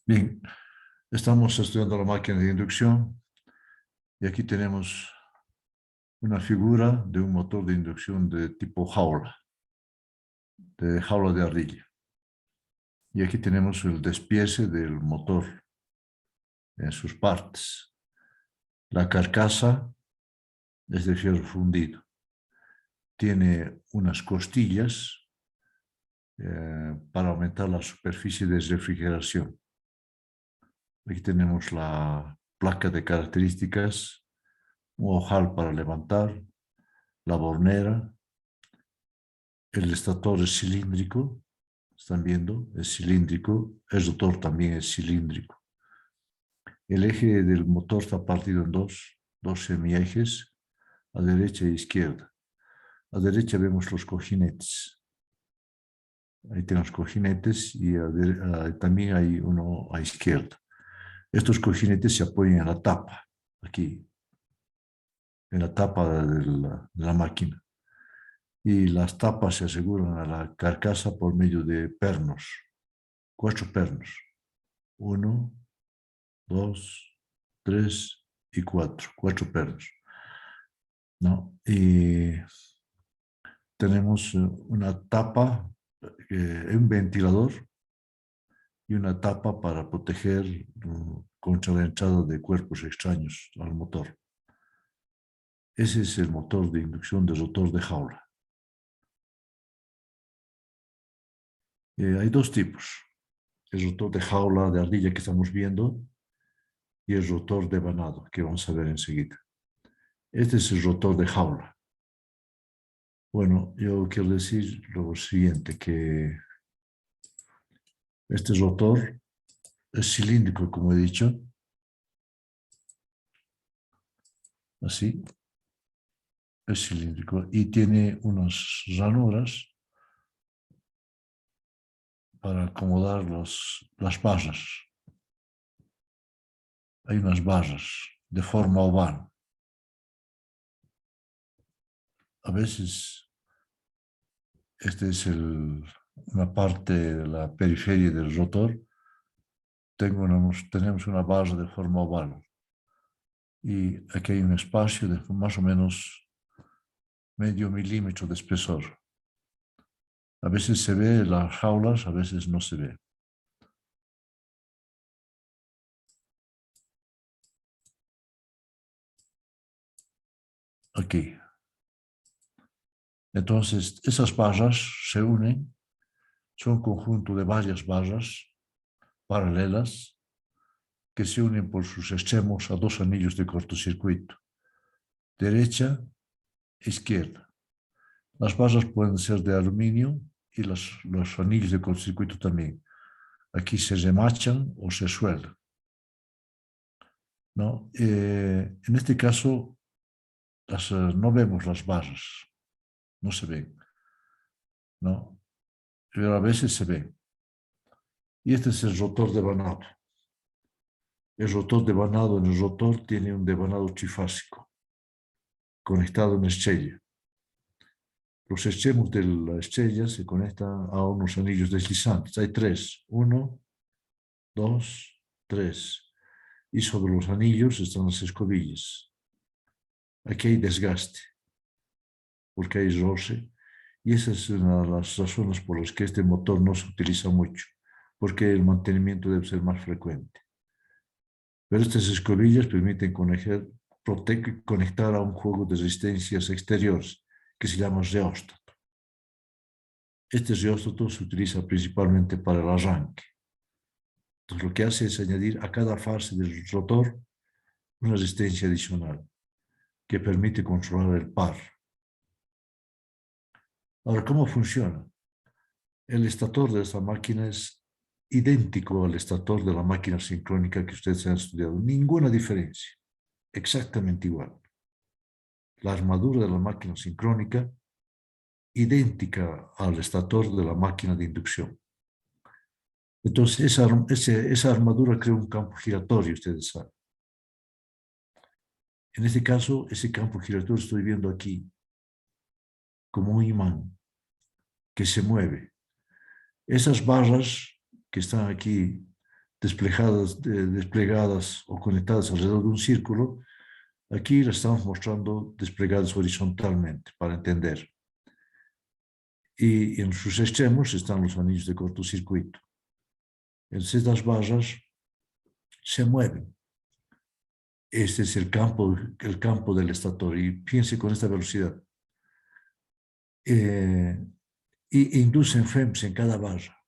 Bien, estamos estudiando la máquina de inducción y aquí tenemos una figura de un motor de inducción de tipo jaula de ardilla. Y aquí tenemos el despiece del motor en sus partes. La carcasa es de fierro fundido. Tiene unas costillas para aumentar la superficie de refrigeración. Aquí tenemos la placa de características, un ojal para levantar, la bornera. El estator es cilíndrico, están viendo, es cilíndrico. El rotor también es cilíndrico. El eje del motor está partido en dos semiejes, a derecha e izquierda. A derecha vemos los cojinetes. Ahí tenemos cojinetes y también hay uno a izquierda. Estos cojinetes se apoyan en la tapa, aquí, en la tapa de la máquina. Y las tapas se aseguran a la carcasa por medio de pernos, 4 pernos. 1, 2, 3 y 4, 4 pernos, ¿no? Y tenemos una tapa, un ventilador y una tapa para proteger contra la entrada de cuerpos extraños al motor. Ese es el motor de inducción de rotor de jaula. Hay dos tipos, el rotor de jaula de ardilla que estamos viendo y el rotor de vanado que vamos a ver enseguida. Este es el rotor de jaula. Bueno, yo quiero decir lo siguiente, que este rotor es cilíndrico, como he dicho, así, es cilíndrico y tiene unas ranuras para acomodar las barras. Hay unas barras de forma oval. A veces, esta es una parte de la periferia del rotor. Tenemos una barra de forma oval y aquí hay un espacio de más o menos medio milímetro de espesor. A veces se ve las jaulas, a veces no se ve. Aquí. Entonces, esas barras se unen, son un conjunto de varias barras paralelas que se unen por sus extremos a dos anillos de cortocircuito, derecha e izquierda. Las barras pueden ser de aluminio y los anillos de cortocircuito también. Aquí se remachan o se sueldan, ¿no? En este caso, no vemos las barras, no se ven, ¿no? Pero a veces se ven. Y este es el rotor de vanado. El rotor devanado en el rotor tiene un devanado trifásico conectado en estrella. Los extremos de la estrella se conectan a unos anillos deslizantes. Hay 3, 1, 2, 3. Y sobre los anillos están las escobillas. Aquí hay desgaste, porque hay roce. Y esa es una de las razones por las que este motor no se utiliza mucho, porque el mantenimiento debe ser más frecuente. Pero estas escobillas permiten conectar a un juego de resistencias exteriores que se llama reóstato. Este reóstato se utiliza principalmente para el arranque. Entonces lo que hace es añadir a cada fase del rotor una resistencia adicional que permite controlar el par. Ahora, ¿cómo funciona? El estator de esta máquina es idéntico al estator de la máquina sincrónica que ustedes han estudiado. Ninguna diferencia. Exactamente igual. La armadura de la máquina sincrónica idéntica al estator de la máquina de inducción. Entonces, esa armadura crea un campo giratorio, ustedes saben. En este caso, ese campo giratorio estoy viendo aquí como un imán que se mueve. Esas barras que están aquí desplegadas o conectadas alrededor de un círculo, aquí las estamos mostrando desplegadas horizontalmente para entender. Y en sus extremos están los anillos de cortocircuito. Entonces las barras se mueven. Este es el campo del estator, y piense con esta velocidad. Y inducen FEMs en cada barra.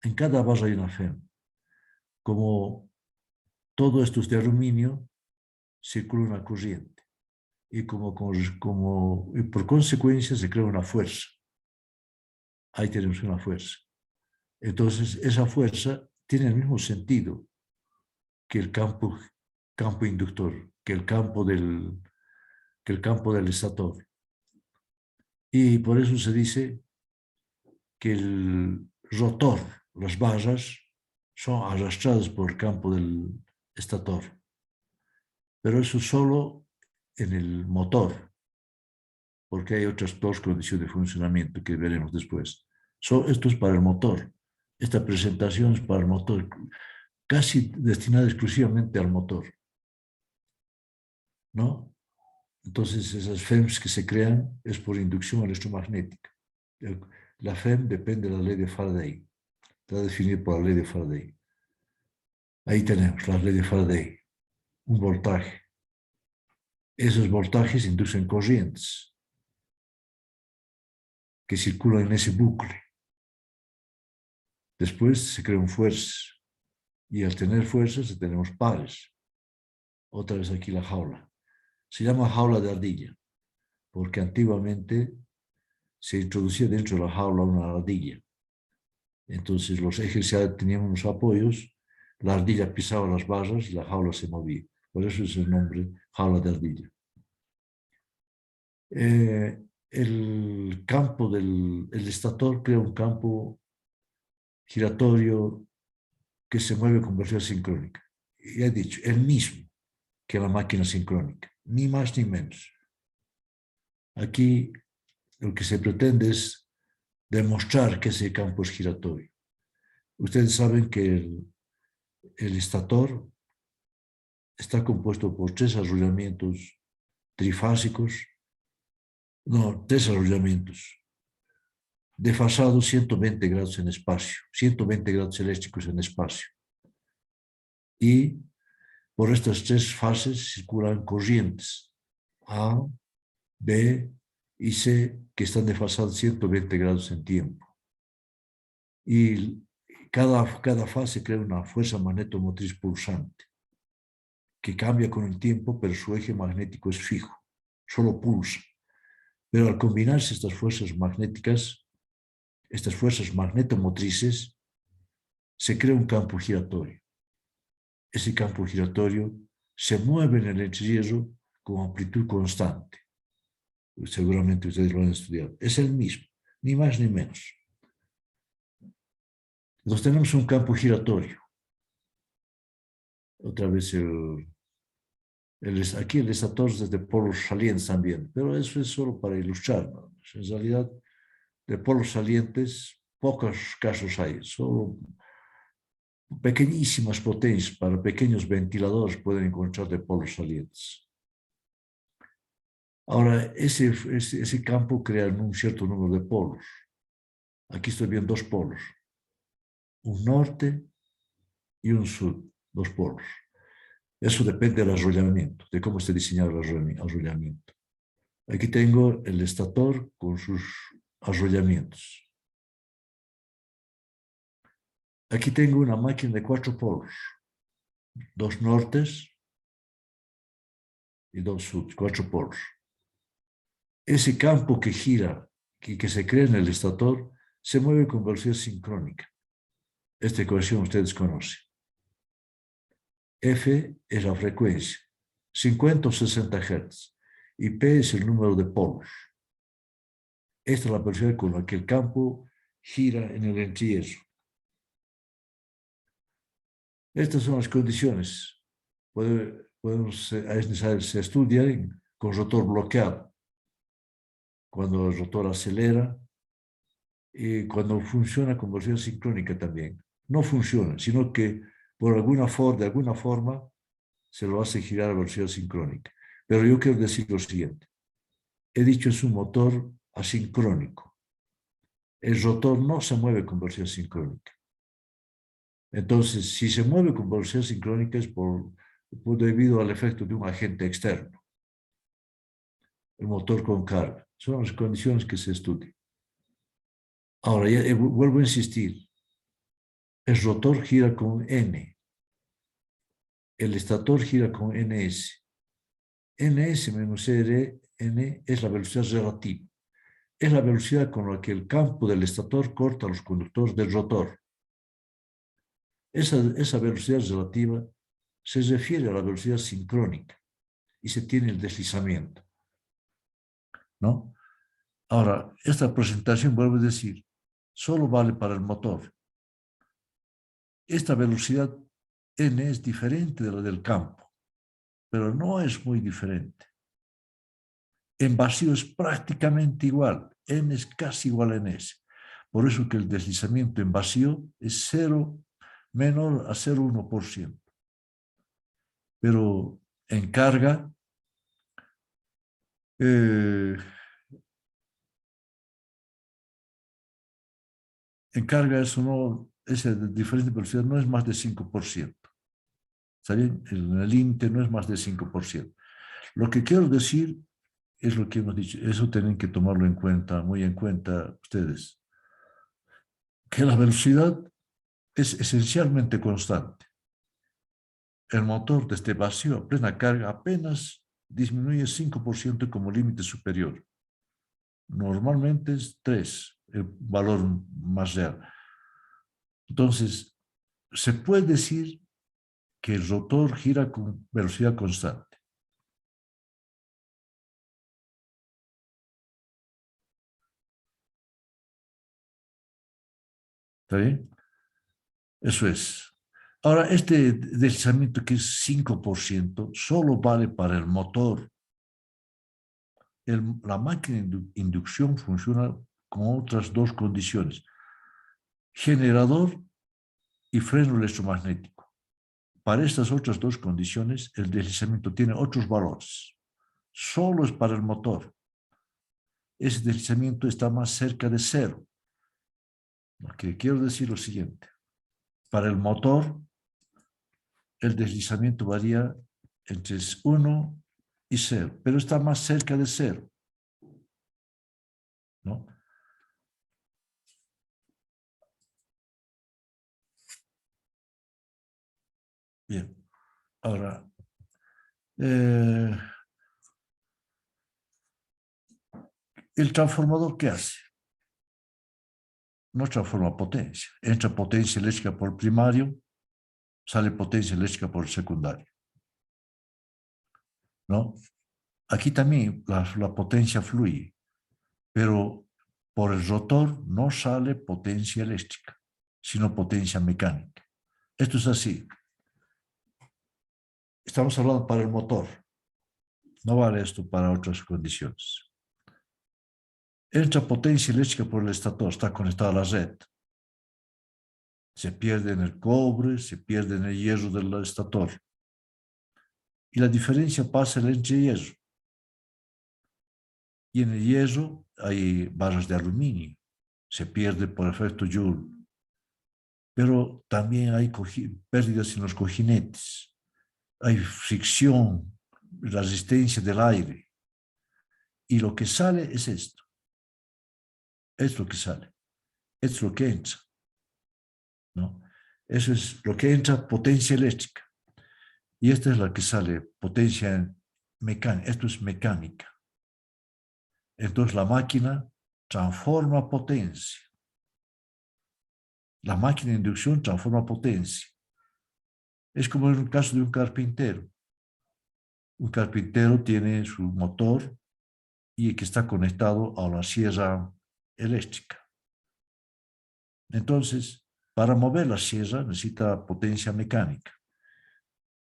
En cada barra hay una FEM. Como todo esto es de aluminio, circula una corriente. Y y por consecuencia se crea una fuerza. Ahí tenemos una fuerza. Entonces, esa fuerza tiene el mismo sentido que el campo inductor, que el campo del estator. Y por eso se dice que el rotor, las barras, son arrastradas por el campo del estator. Pero eso solo en el motor, porque hay otras dos condiciones de funcionamiento que veremos después. Esto es para el motor. Esta presentación es para el motor, casi destinada exclusivamente al motor, ¿no? Entonces, esas FEMs que se crean es por inducción electromagnética. La FEM depende de la ley de Faraday. Está definida por la ley de Faraday. Ahí tenemos la ley de Faraday, un voltaje. Esos voltajes inducen corrientes que circulan en ese bucle. Después se crean fuerzas, y al tener fuerzas tenemos pares. Otra vez aquí la jaula. Se llama jaula de ardilla, porque antiguamente se introducía dentro de la jaula una ardilla. Entonces los ejes ya tenían unos apoyos, la ardilla pisaba las barras y la jaula se movía. Por eso es el nombre jaula de ardilla. El campo el estator crea un campo giratorio que se mueve con velocidad sincrónica. Y he dicho, el mismo que la máquina sincrónica, ni más ni menos. Aquí lo que se pretende es demostrar que ese campo es giratorio. Ustedes saben que el estator está compuesto por tres arrollamientos trifásicos, tres arrollamientos, desfasados 120 grados en espacio, 120 grados eléctricos en espacio. Y por estas tres fases circulan corrientes A, B y C que están desfasadas 120 grados en tiempo. Y cada fase crea una fuerza magnetomotriz pulsante que cambia con el tiempo, pero su eje magnético es fijo, solo pulsa. Pero al combinarse estas fuerzas magnéticas, estas fuerzas magnetomotrices, se crea un campo giratorio. Ese campo giratorio se mueve en el entrehierro con amplitud constante. Seguramente ustedes lo han estudiado. Es el mismo, ni más ni menos. Entonces tenemos un campo giratorio. Otra vez aquí el estator es de polos salientes también, pero eso es solo para ilustrar, ¿no? En realidad, de polos salientes, pocos casos hay, solo pequeñísimas potencias para pequeños ventiladores pueden encontrar de polos salientes. Ahora, ese campo crea un cierto número de polos. Aquí estoy viendo dos polos, un norte y un sur, dos polos. Eso depende del arrollamiento, de cómo esté diseñado el arrollamiento. Aquí tengo el estator con sus arrollamientos. Aquí tengo una máquina de 4 polos, dos nortes y dos suds, 4 polos. Ese campo que gira, que se crea en el estator, se mueve con velocidad sincrónica. Esta ecuación ustedes conocen. F es la frecuencia, 50 o 60 Hz, y P es el número de polos. Esta es la velocidad con la que el campo gira en el entrehierro. Estas son las condiciones. Se estudia con rotor bloqueado, cuando el rotor acelera y cuando funciona con velocidad sincrónica también. no funciona, sino que de alguna forma se lo hace girar a velocidad sincrónica. Pero yo quiero decir lo siguiente. He dicho es un motor asincrónico. El rotor no se mueve con velocidad sincrónica. Entonces, si se mueve con velocidad sincrónica es debido al efecto de un agente externo, el motor con carga. Son las condiciones que se estudian. Ahora, vuelvo a insistir. El rotor gira con N. El estator gira con NS. NS menos N es la velocidad relativa. Es la velocidad con la que el campo del estator corta los conductores del rotor. Esa velocidad relativa se refiere a la velocidad sincrónica y se tiene el deslizamiento, ¿no? Ahora, esta presentación, vuelvo a decir, solo vale para el motor. Esta velocidad N es diferente de la del campo, pero no es muy diferente. En vacío es prácticamente igual, N es casi igual a NS. Por eso que el deslizamiento en vacío es menor a 0,1%. Pero en carga, esa diferente velocidad no es más de 5%. ¿Está bien? En el límite no es más de 5%. Lo que quiero decir es lo que hemos dicho. Eso tienen que tomarlo en cuenta, muy en cuenta ustedes. Que la velocidad es esencialmente constante. El motor desde vacío a plena carga apenas disminuye 5% como límite superior. Normalmente es 3, el valor más real. Entonces, se puede decir que el rotor gira con velocidad constante. ¿Está bien? Eso es. Ahora, este deslizamiento que es 5% solo vale para el motor. La máquina de inducción funciona con otras dos condiciones. Generador y freno electromagnético. Para estas otras dos condiciones, el deslizamiento tiene otros valores. Solo es para el motor. Ese deslizamiento está más cerca de cero. Lo que quiero decir lo siguiente. Para el motor, el deslizamiento varía entre 1 y 0, pero está más cerca de 0, ¿no? Bien, ahora, ¿el transformador qué hace? No transforma potencia. Entra potencia eléctrica por el primario, sale potencia eléctrica por el secundario, ¿no? Aquí también la potencia fluye, pero por el rotor no sale potencia eléctrica, sino potencia mecánica. Esto es así. Estamos hablando para el motor. No vale esto para otras condiciones. Entra potencia eléctrica por el estator, está conectado a la red. Se pierde en el cobre, se pierde en el hierro del estator. Y la diferencia pasa el entre hierro. Y en el hierro hay barras de aluminio. Se pierde por efecto Joule. Pero también hay pérdidas en los cojinetes. Hay fricción, resistencia del aire. Y lo que sale es esto. Es lo que sale. Es lo que entra, ¿no? Eso es lo que entra, potencia eléctrica. Y esta es la que sale, potencia mecánica. Esto es mecánica. Entonces la máquina transforma potencia. La máquina de inducción transforma potencia. Es como en el caso de un carpintero. Un carpintero tiene su motor y que está conectado a la sierra eléctrica. Entonces, para mover la sierra necesita potencia mecánica.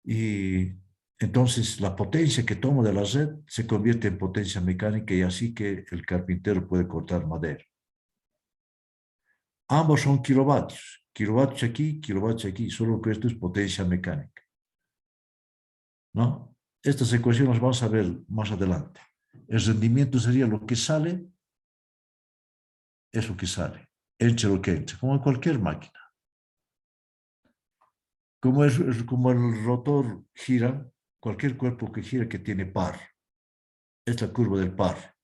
Y entonces la potencia que toma de la red se convierte en potencia mecánica y así que el carpintero puede cortar madera. Ambos son kilovatios. kilovatios aquí, kilovatios aquí, solo que esto es potencia mecánica, ¿no? Estas ecuaciones las vamos a ver más adelante. El rendimiento sería lo que sale, es lo que sale, entre lo que entra, como en cualquier máquina. Como el rotor gira, cualquier cuerpo que gira que tiene par, es la curva del par,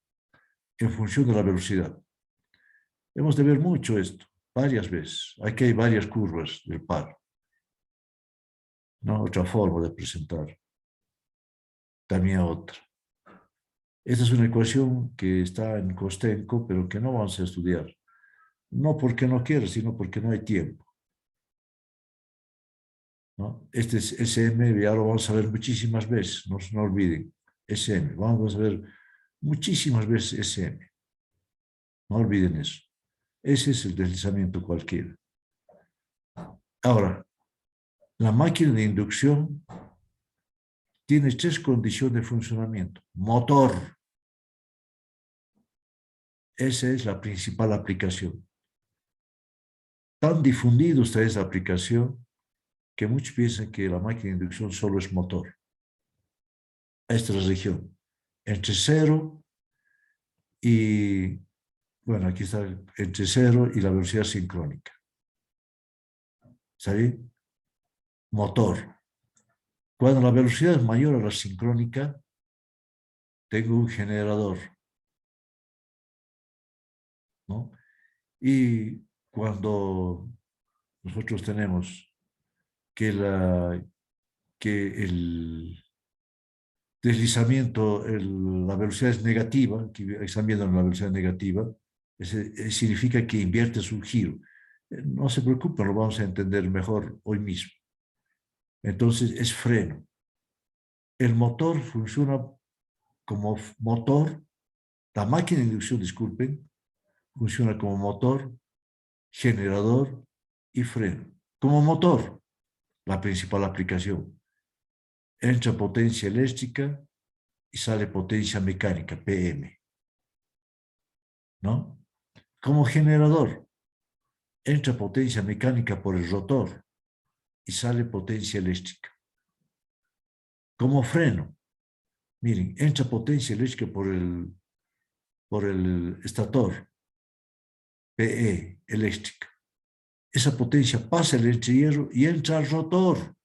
en función de la velocidad. Hemos de ver mucho esto, varias veces. Aquí hay varias curvas del par, ¿no? Otra forma de presentar, también otra. Esta es una ecuación que está en Kostenko, pero que no vamos a estudiar. No porque no quiera, sino porque no hay tiempo, ¿no? Este es SM, ya lo vamos a ver muchísimas veces, no olviden. SM, vamos a ver muchísimas veces SM. No olviden eso. Ese es el deslizamiento cualquiera. Ahora, la máquina de inducción tiene tres condiciones de funcionamiento. Motor. Esa es la principal aplicación. Tan difundido está esa aplicación que muchos piensan que la máquina de inducción solo es motor. Esta es la región. Entre cero y, bueno, aquí está entre cero y la velocidad sincrónica. ¿Está bien? Motor. Cuando la velocidad es mayor a la sincrónica, tengo un generador, ¿no? Y cuando nosotros tenemos que el deslizamiento, la velocidad es negativa, que están viendo la velocidad negativa, significa que invierte su giro. No se preocupen, lo vamos a entender mejor hoy mismo. Entonces es freno. El motor funciona como motor, la máquina de inducción, disculpen, funciona como motor, generador y freno. Como motor, la principal aplicación. Entra potencia eléctrica y sale potencia mecánica, PM, ¿no? Como generador, entra potencia mecánica por el rotor y sale potencia eléctrica. Como freno, miren, entra potencia eléctrica por el estator, PE, eléctrica. Esa potencia pasa el entrehierro y entra al rotor.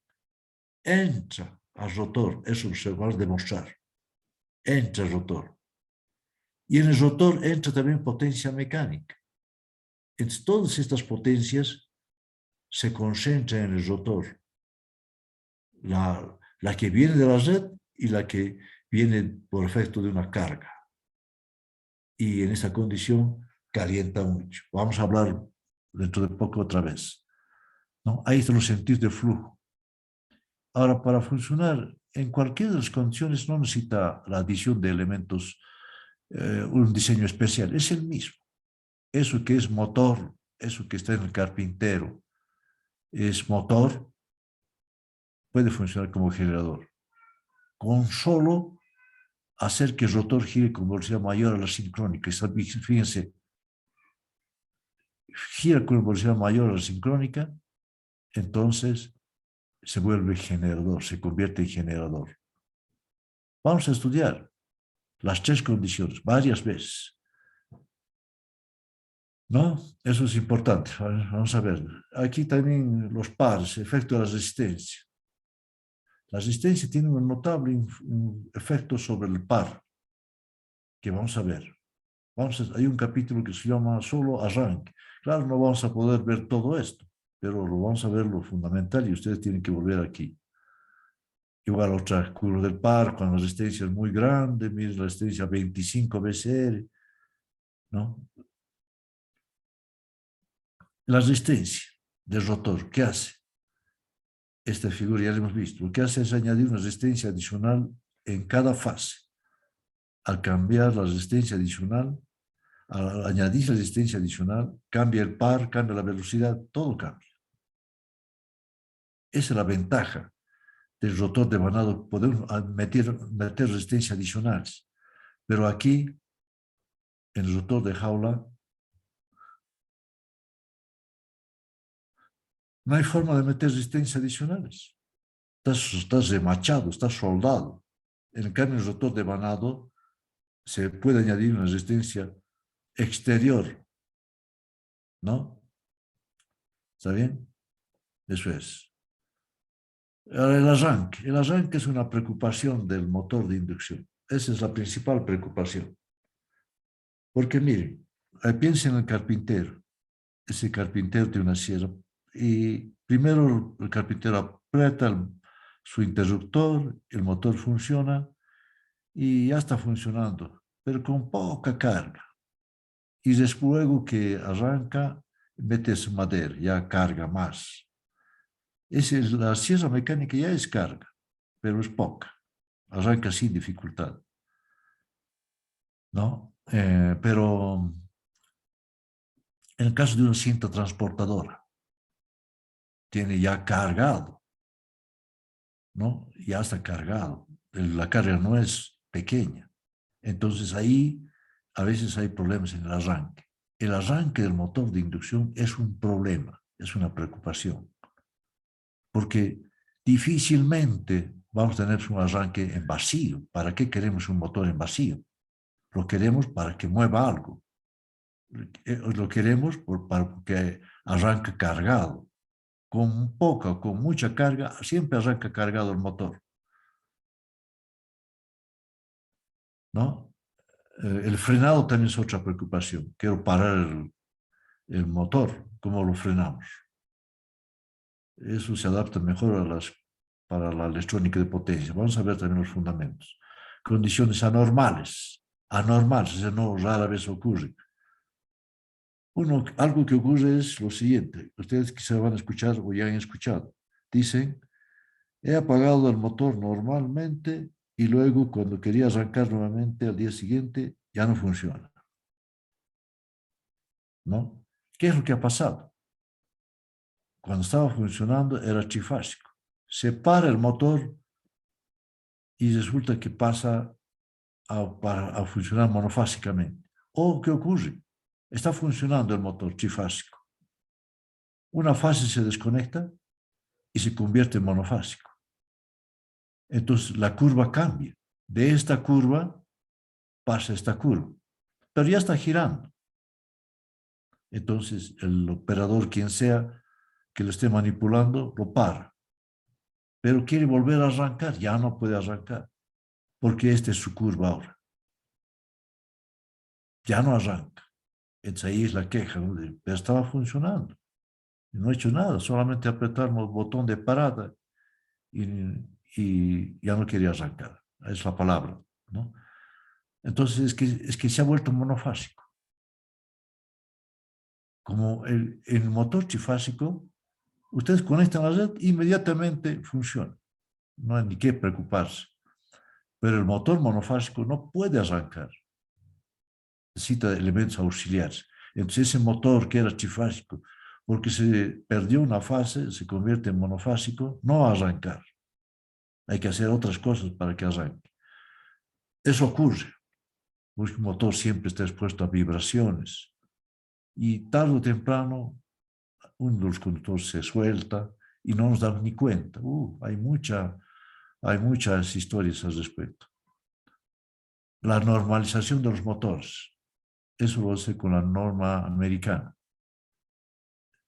Entra al rotor, eso se va a demostrar. Entra al rotor. Y en el rotor entra también potencia mecánica. Entonces, todas estas potencias se concentran en el rotor. La que viene de la red y la que viene por efecto de una carga. Y en esa condición calienta mucho. Vamos a hablar dentro de poco otra vez, ¿no? Ahí están los sentidos de flujo. Ahora, para funcionar en cualquiera de las condiciones no necesita la adición de elementos, un diseño especial, es el mismo. Eso que es motor, eso que está en el carpintero, es motor, puede funcionar como generador. Con solo hacer que el rotor gire con velocidad mayor a la sincrónica. Fíjense, gira con velocidad mayor a la sincrónica, entonces se vuelve generador, se convierte en generador. Vamos a estudiar las tres condiciones varias veces, ¿no? Eso es importante. Vamos a ver. Aquí también los pares, efecto de la resistencia. La resistencia tiene un notable efecto sobre el par, que vamos a ver. Hay un capítulo que se llama solo arranque. Claro, no vamos a poder ver todo esto, pero lo vamos a ver lo fundamental y ustedes tienen que volver aquí. Igual otra curva del par, cuando la resistencia es muy grande, miren la resistencia 25 BCR, ¿no? La resistencia del rotor, ¿qué hace? Esta figura ya la hemos visto. Lo que hace es añadir una resistencia adicional en cada fase. Al cambiar la resistencia adicional, al añadir la resistencia adicional, cambia el par, cambia la velocidad, todo cambia. Esa es la ventaja del rotor de Vanado, poder meter resistencia adicionales. Pero aquí, en el rotor de jaula, no hay forma de meter resistencia adicionales. Estás remachado, estás soldado. En cambio, el rotor de vanado se puede añadir una resistencia exterior, ¿no? ¿Está bien? Eso es. Ahora, el arranque es una preocupación del motor de inducción. Esa es la principal preocupación. Porque miren, piensen en el carpintero. Ese carpintero tiene una sierra y primero el carpintero aprieta su interruptor, el motor funciona y ya está funcionando, pero con poca carga. Y después luego que arranca, metes madera, ya carga más. La sierra mecánica ya es carga, pero es poca. Arranca sin dificultad, ¿no? Pero en el caso de una cinta transportadora, tiene ya cargado, ¿no? Ya está cargado. La carga no es pequeña. Entonces ahí a veces hay problemas en el arranque. El arranque del motor de inducción es un problema, es una preocupación, porque difícilmente vamos a tener un arranque en vacío. ¿Para qué queremos un motor en vacío? Lo queremos para que mueva algo. Lo queremos para que arranque cargado. Con poca o con mucha carga, siempre arranca cargado el motor, ¿no? El frenado también es otra preocupación. Quiero parar el motor, ¿cómo lo frenamos? Eso se adapta mejor para la electrónica de potencia. Vamos a ver también los fundamentos. Condiciones anormales. Anormales, eso no rara vez ocurre. Algo que ocurre es lo siguiente. Ustedes quizá van a escuchar o ya han escuchado. Dicen, he apagado el motor normalmente y luego cuando quería arrancar nuevamente al día siguiente ya no funciona, ¿no? ¿Qué es lo que ha pasado? Cuando estaba funcionando era trifásico. Se para el motor y resulta que pasa a funcionar monofásicamente. ¿O qué ocurre? Está funcionando el motor trifásico. Una fase se desconecta y se convierte en monofásico. Entonces la curva cambia. De esta curva pasa esta curva. Pero ya está girando. Entonces el operador, quien sea que lo esté manipulando, lo para. Pero quiere volver a arrancar, ya no puede arrancar, porque esta es su curva ahora. Ya no arranca. Entonces ahí es la queja, ¿no? Pero estaba funcionando. No he hecho nada, solamente apretar el botón de parada y, y ya no quería arrancar. Es la palabra, ¿no? Entonces es que se ha vuelto monofásico. Como el motor trifásico, ustedes conectan a la red, inmediatamente funciona. No hay ni qué preocuparse. Pero el motor monofásico no puede arrancar. Necesita elementos auxiliares. Entonces ese motor que era trifásico, porque se perdió una fase, se convierte en monofásico, no va a arrancar. Hay que hacer otras cosas para que arranque. Eso ocurre, porque el motor siempre está expuesto a vibraciones y tarde o temprano uno de los conductores se suelta y no nos damos ni cuenta. Hay muchas historias al respecto. La normalización de los motores, eso lo hace con la norma americana.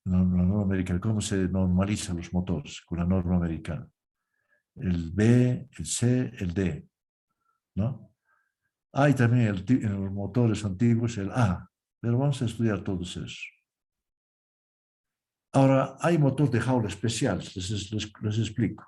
La norma americana, ¿cómo se normalizan los motores? Con la norma americana. El B, el C, el D, ¿no? Hay también en los motores antiguos el A, pero vamos a estudiar todos esos. Ahora, hay motores de jaula especiales, les explico.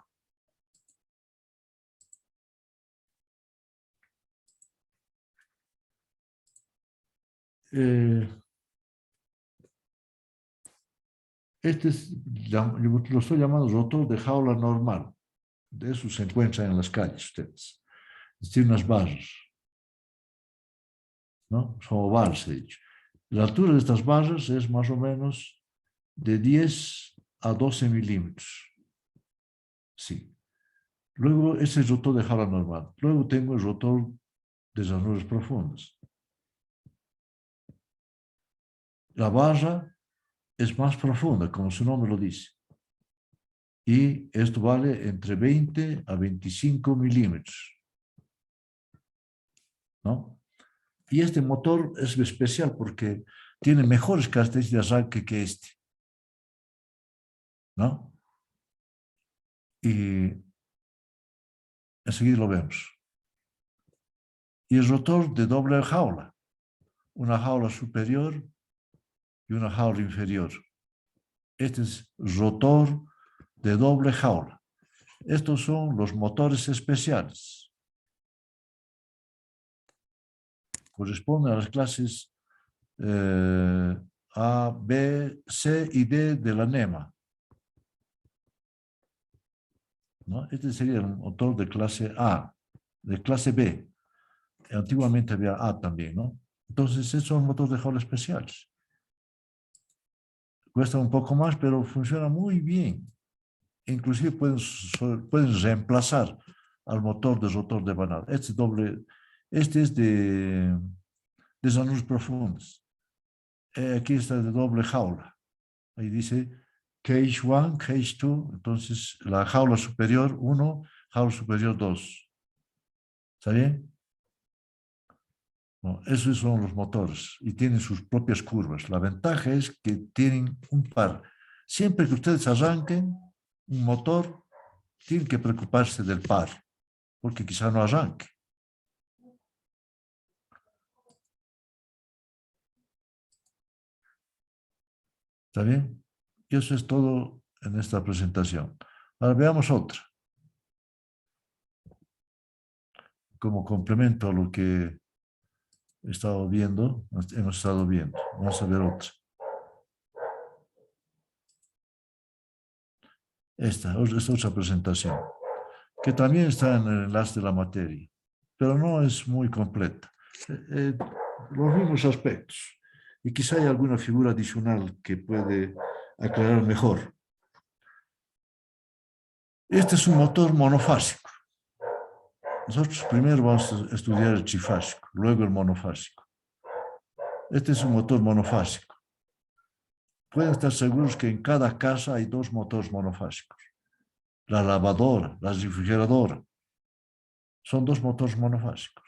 Este lo estoy llamando rotor de jaula normal. De eso se encuentran en las calles ustedes. Tiene unas barras, ¿no? Son ovales, de hecho. La altura de estas barras es más o menos de 10 a 12 milímetros. Sí. Luego, ese es el rotor de jaula normal. Luego tengo el rotor de ranuras profundas. La barra es más profunda, como su nombre lo dice. y esto vale entre 20 a 25 milímetros, ¿no? Y este motor es especial porque tiene mejores características de arranque que este, ¿no? Y enseguida lo vemos. Y el rotor de doble jaula, una jaula superior y una jaula inferior. Este es rotor de doble jaula. Estos son los motores especiales. Corresponden a las clases A, B, C y D de la NEMA, ¿no? Este sería el motor de clase A, de clase B. Antiguamente había A también, ¿no? Entonces, estos son motores de jaula especiales. Cuesta un poco más, pero funciona muy bien. Inclusive pueden reemplazar al motor de rotor de Banal. Este es de llanuras profundas. Aquí está de doble jaula. Ahí dice cage 1, cage 2. Entonces, la jaula superior 1, jaula superior 2. ¿Está bien? No, esos son los motores y tienen sus propias curvas. La ventaja es que tienen un par. Siempre que ustedes arranquen un motor, tienen que preocuparse del par, porque quizá no arranque. ¿Está bien? Y eso es todo en esta presentación. Ahora veamos otra, como complemento a lo que hemos estado viendo. Vamos a ver otra. Esta es otra presentación, que también está en el enlace de la materia, pero no es muy completa. Eh, los mismos aspectos. Y quizá hay alguna figura adicional que puede aclarar mejor. Este es un motor monofásico. Nosotros primero vamos a estudiar el trifásico, luego el monofásico. Este es un motor monofásico. Pueden estar seguros que en cada casa hay dos motores monofásicos. La lavadora, la refrigeradora, son dos motores monofásicos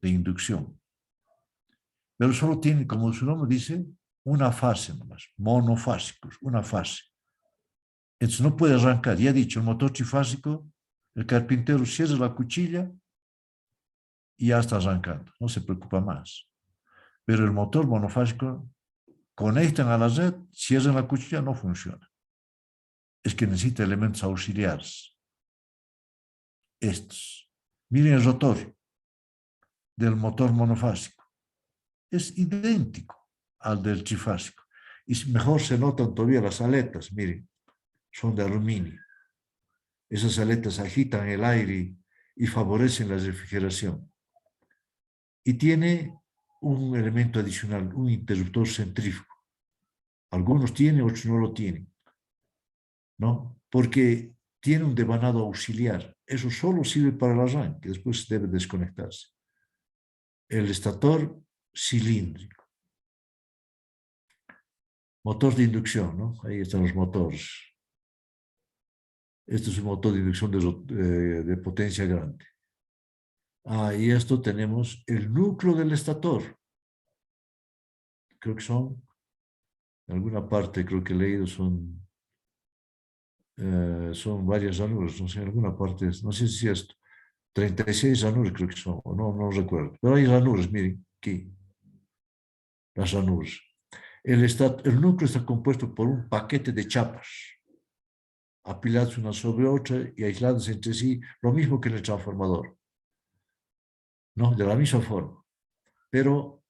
de inducción. Pero solo tienen, como su nombre dice, una fase nomás, monofásicos, una fase. Entonces no puede arrancar. Ya he dicho, el motor trifásico, el carpintero cierra la cuchilla y ya está arrancando, no se preocupa más. Pero el motor monofásico, conectan a la red, cierran la cuchilla, no funciona. Es que necesita elementos auxiliares. Estos. Miren el rotor del motor monofásico. Es idéntico al del trifásico. Y mejor se notan todavía las aletas, miren, son de aluminio. Esas aletas agitan el aire y favorecen la refrigeración. Y tiene un elemento adicional, un interruptor centrífugo. Algunos tienen, otros no lo tienen, ¿no? Porque tiene un devanado auxiliar. Eso solo sirve para el arranque, después debe desconectarse. El estator cilíndrico. Motor de inducción, ¿no? Ahí están los motores. Este es un motor de inducción de potencia grande. Y esto tenemos el núcleo del estator. Creo que son, en alguna parte creo que he leído, son varias ranuras, no sé, en alguna parte, no sé si es esto, 36 ranuras creo que son, no recuerdo. Pero hay ranuras, miren, aquí, las ranuras. El núcleo está compuesto por un paquete de chapas, apiladas una sobre otra y aisladas entre sí, lo mismo que en el transformador, ¿no? De la misma forma. Pero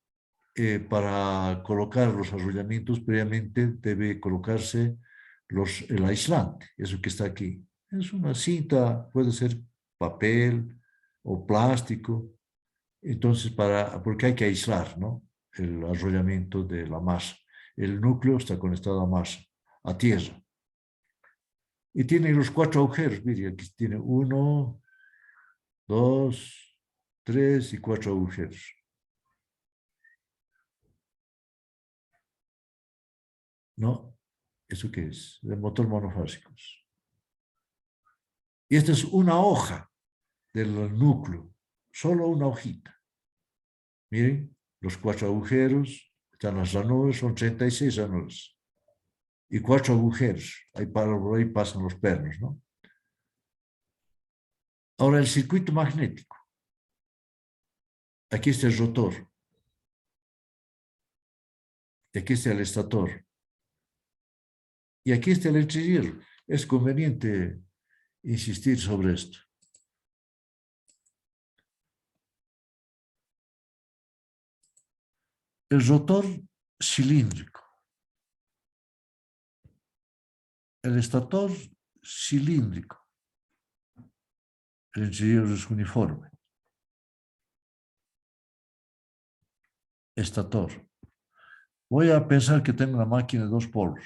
para colocar los arrollamientos previamente debe colocarse el aislante, eso que está aquí. Es una cinta, puede ser papel o plástico, entonces porque hay que aislar, ¿no? El arrollamiento de la masa. El núcleo está conectado a masa, a tierra. Y tiene los 4 agujeros, mire, aquí tiene 1, 2, 3 y 4 agujeros. ¿No? ¿Eso qué es? De motor monofásicos. Y esta es una hoja del núcleo, solo una hojita. Miren, los 4 agujeros, están las ranuras, son 36 ranuras. Y 4 agujeros, por ahí pasan los pernos, ¿no? Ahora el circuito magnético. Aquí está el rotor. Y aquí está el estator. Y aquí está el entrehierro. Es conveniente insistir sobre esto. El rotor cilíndrico. El estator cilíndrico. El entrehierro es uniforme. Estator. Voy a pensar que tengo una máquina de 2 polos.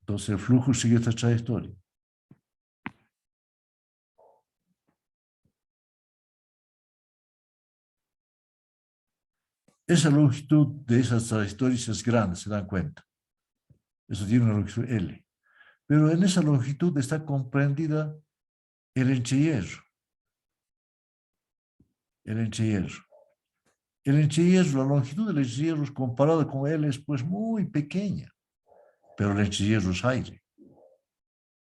Entonces el flujo sigue esta trayectoria. Esa longitud de esas trayectorias es grande, se dan cuenta. Eso tiene una longitud L. Pero en esa longitud está comprendida el entrehierro. El entrehierro. El entrehierro, la longitud del entrehierro comparada con L es pues muy pequeña, pero el entrehierro es aire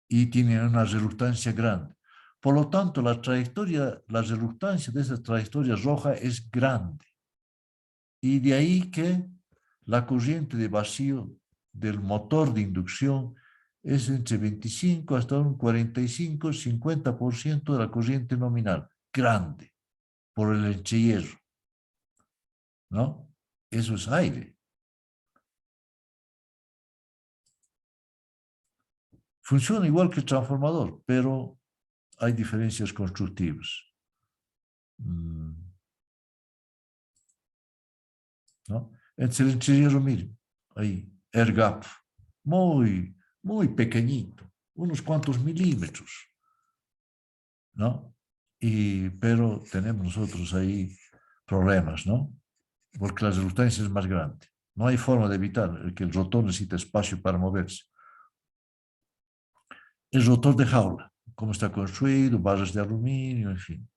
y tiene una reluctancia grande. Por lo tanto, la reluctancia de esa trayectoria roja es grande. Y de ahí que la corriente de vacío del motor de inducción es entre 25 hasta un 45, 50% de la corriente nominal, grande, por el entrehierro, ¿no? Eso es aire. Funciona igual que el transformador, pero hay diferencias constructivas. ¿No? Entonces el entrehierro, miren, ahí, air gap, muy pequeñito, unos cuantos milímetros, ¿no? Pero tenemos nosotros ahí problemas, ¿no? Porque la reluctancia es más grande. No hay forma de evitar que el rotor necesite espacio para moverse. El rotor de jaula, cómo está construido, barras de aluminio, en fin.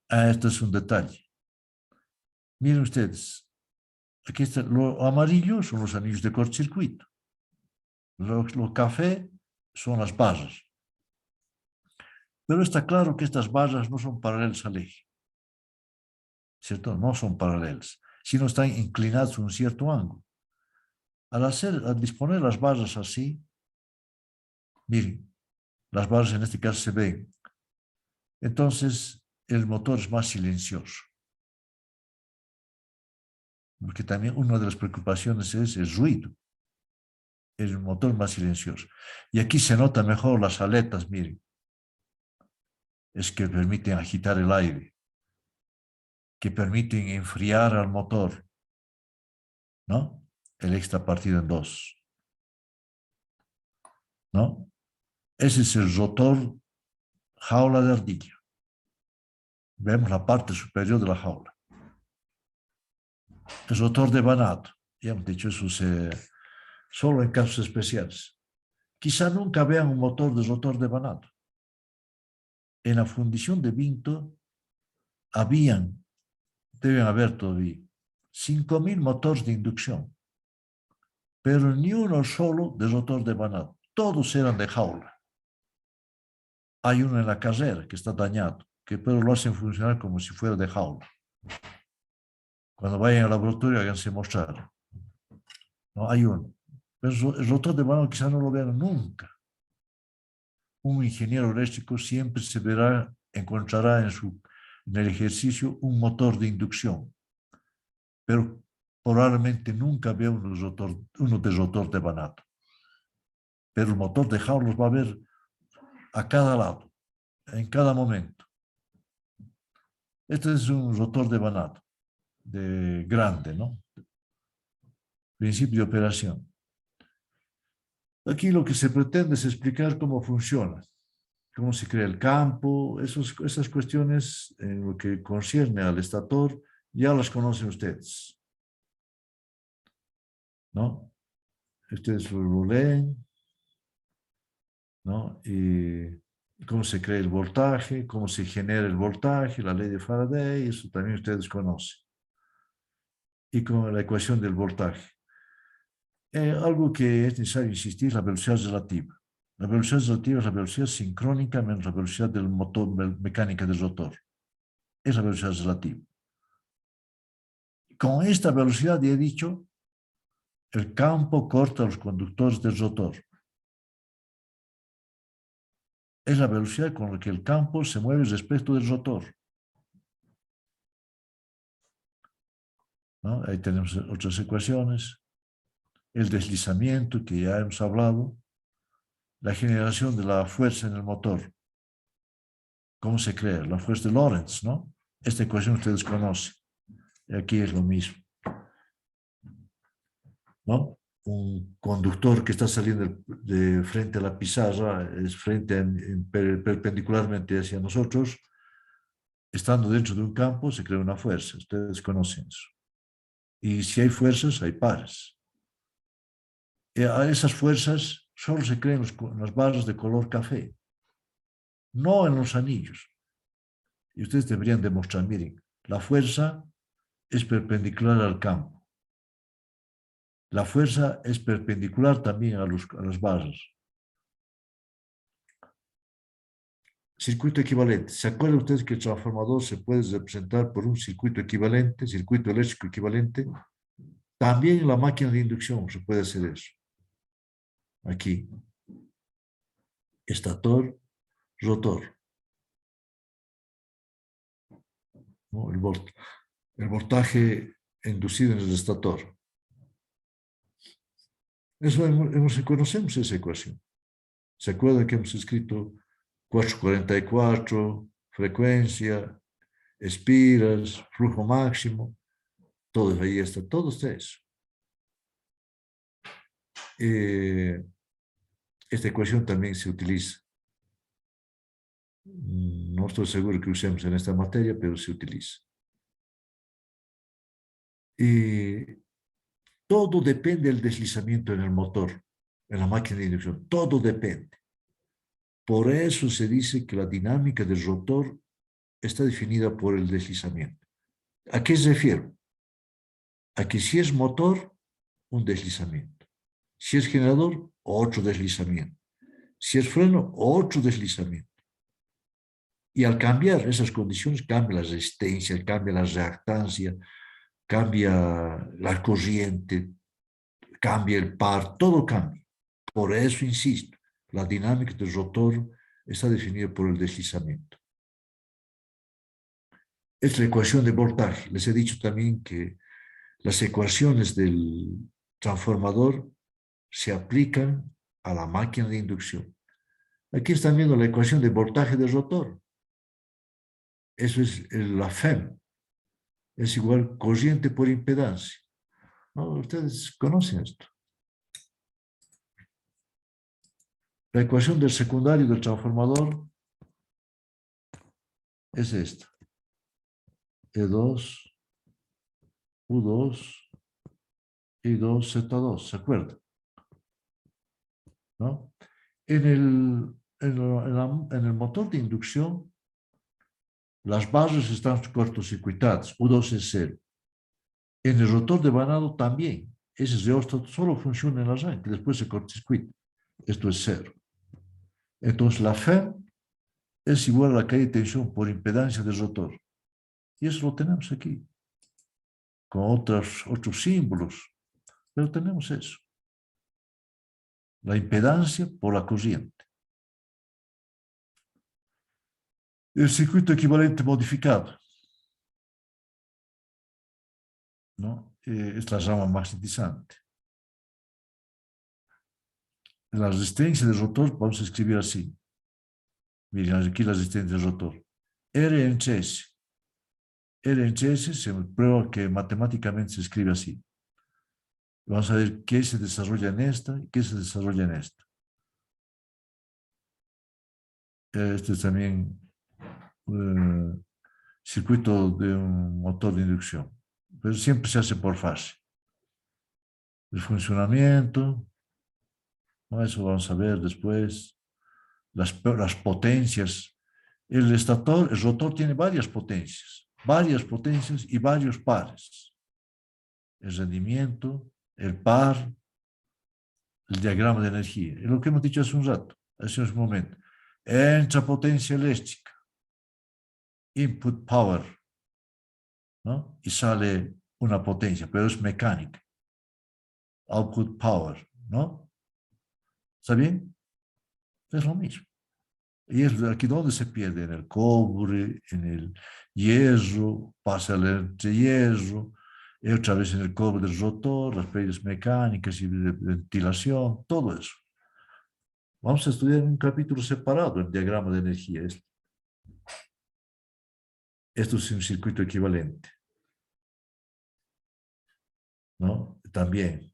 Este es un detalle. Miren ustedes, aquí está, lo amarillo son los anillos de cortocircuito. Lo café son las barras. Pero está claro que estas barras no son paralelas al eje, ¿cierto? No son paralelas, sino están inclinadas a un cierto ángulo. Al disponer las barras así, miren, las barras en este caso se ven. Entonces, el motor es más silencioso. Porque también una de las preocupaciones es el ruido. El motor más silencioso. Y aquí se nota mejor las aletas, miren. Es que permiten agitar el aire, que permiten enfriar al motor, ¿no? El extra partido en 2, ¿no? Ese es el rotor jaula de ardilla. Vemos la parte superior de la jaula. El rotor de Banat, ya hemos dicho eso solo en casos especiales. Quizá nunca vean un motor de rotor de Banat. En la fundición de Vinto deben haber todavía 5.000 motores de inducción, pero ni uno solo de rotor de Banat. Todos eran de jaula. Hay uno en la carrera que está dañado, pero lo hacen funcionar como si fuera de jaula. Cuando vayan al laboratorio, háganse mostrar. No, hay uno. Pero el rotor de Banat quizá no lo vean nunca. Un ingeniero eléctrico siempre encontrará en el ejercicio un motor de inducción, pero probablemente nunca vea uno de rotor de Banat. Pero el motor de jaula los va a ver a cada lado, en cada momento. Este es un rotor de Banat, de grande, ¿no? Principio de operación. Aquí lo que se pretende es explicar cómo funciona, cómo se crea el campo, esas cuestiones en lo que concierne al estator, ya las conocen ustedes, ¿no? Ustedes lo leen, ¿no? Y cómo se crea el voltaje, cómo se genera el voltaje, la ley de Faraday, eso también ustedes conocen. Y con la ecuación del voltaje. Algo que es necesario insistir es la velocidad relativa. La velocidad relativa es la velocidad sincrónica menos la velocidad del motor mecánica del rotor. Es la velocidad relativa. Con esta velocidad, ya he dicho, el campo corta los conductores del rotor. Es la velocidad con la que el campo se mueve respecto del rotor, ¿no? Ahí tenemos otras ecuaciones. El deslizamiento, que ya hemos hablado. La generación de la fuerza en el motor. ¿Cómo se crea? La fuerza de Lorentz, ¿no? Esta ecuación ustedes conocen. Y aquí es lo mismo, ¿no? Un conductor que está saliendo de frente a la pizarra, es perpendicularmente hacia nosotros, estando dentro de un campo se crea una fuerza, ustedes conocen eso. Y si hay fuerzas, hay pares. A esas fuerzas solo se crean en las barras de color café, no en los anillos. Y ustedes deberían demostrar, miren, la fuerza es perpendicular al campo. La fuerza es perpendicular también a las barras. Circuito equivalente. ¿Se acuerdan ustedes que el transformador se puede representar por un circuito equivalente, circuito eléctrico equivalente? También en la máquina de inducción se puede hacer eso. Aquí. Estator, rotor. ¿No? El voltaje inducido en el estator. Eso conocemos esa ecuación. ¿Se acuerdan que hemos escrito 444, frecuencia, espiras, flujo máximo? Todo ahí está, todo está eso. Esta ecuación también se utiliza. No estoy seguro que usemos en esta materia, pero se utiliza. Y todo depende del deslizamiento en el motor, en la máquina de inducción. Todo depende. Por eso se dice que la dinámica del rotor está definida por el deslizamiento. ¿A qué se refiere? A que si es motor, un deslizamiento. Si es generador, otro deslizamiento. Si es freno, otro deslizamiento. Y al cambiar esas condiciones, cambia la resistencia, cambia la reactancia, cambia la corriente, cambia el par, todo cambia. Por eso, insisto, la dinámica del rotor está definida por el deslizamiento. Es la ecuación de voltaje. Les he dicho también que las ecuaciones del transformador se aplican a la máquina de inducción. Aquí están viendo la ecuación de voltaje del rotor. Eso es la FEM. Es igual corriente por impedancia. ¿No? Ustedes conocen esto. La ecuación del secundario del transformador es esta. E2, U2, I2, Z2. ¿Se acuerdan? ¿No? En el motor de inducción, las barras están cortocircuitadas. U2 es 0. En el rotor de vanado también. Ese reóstato solo funciona en el arranque, después se cortocircuita. Esto es 0. Entonces la FEM es igual a la caída de tensión por impedancia del rotor. Y eso lo tenemos aquí, con otros símbolos, pero tenemos eso. La impedancia por la corriente. El circuito equivalente modificado, ¿no? Es la rama magnetisante. La resistencia del rotor vamos a escribir así. Miren, aquí la resistencia del rotor. R en Cs. R en Cs se prueba que matemáticamente se escribe así. Vamos a ver qué se desarrolla en esta y qué se desarrolla en esta. Este es también circuito de un motor de inducción. Pero siempre se hace por fase. El funcionamiento, ¿no? Eso vamos a ver después. las potencias. El rotor tiene varias potencias y varios pares. El rendimiento, el par, el diagrama de energía. Es lo que hemos dicho hace un rato, hace un momento. Entra potencia eléctrica, input power, ¿no? Y sale una potencia, pero es mecánica. Output power, ¿no? ¿Está bien? Es lo mismo. Y es aquí donde se pierde, en el cobre, en el hierro, pasa entre hierro, y otra vez en el cobre del rotor, las pérdidas mecánicas y de ventilación, todo eso. Vamos a estudiar en un capítulo separado el diagrama de energía. Esto es un circuito equivalente, ¿no? También,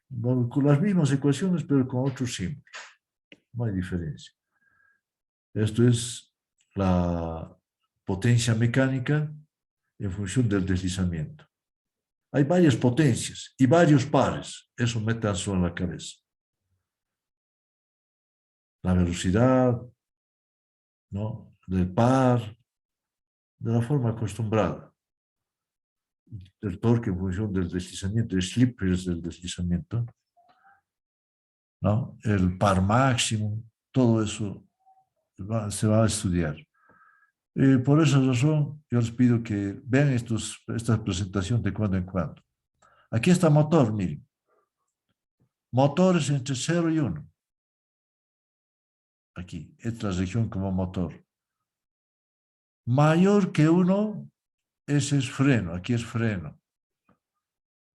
bueno, con las mismas ecuaciones, pero con otros símbolos. No hay diferencia. Esto es la potencia mecánica en función del deslizamiento. Hay varias potencias y varios pares. Eso métanse en la cabeza. La velocidad, ¿no? Del par, de la forma acostumbrada. El torque en función del deslizamiento, el slip es del deslizamiento, ¿no? El par máximo, todo eso se va a estudiar. Por esa razón, yo les pido que vean esta presentación de cuando en cuando. Aquí está motor, miren. Motores entre 0 y 1. Aquí, esta es la región como motor. Mayor que 1, ese es freno, aquí es freno.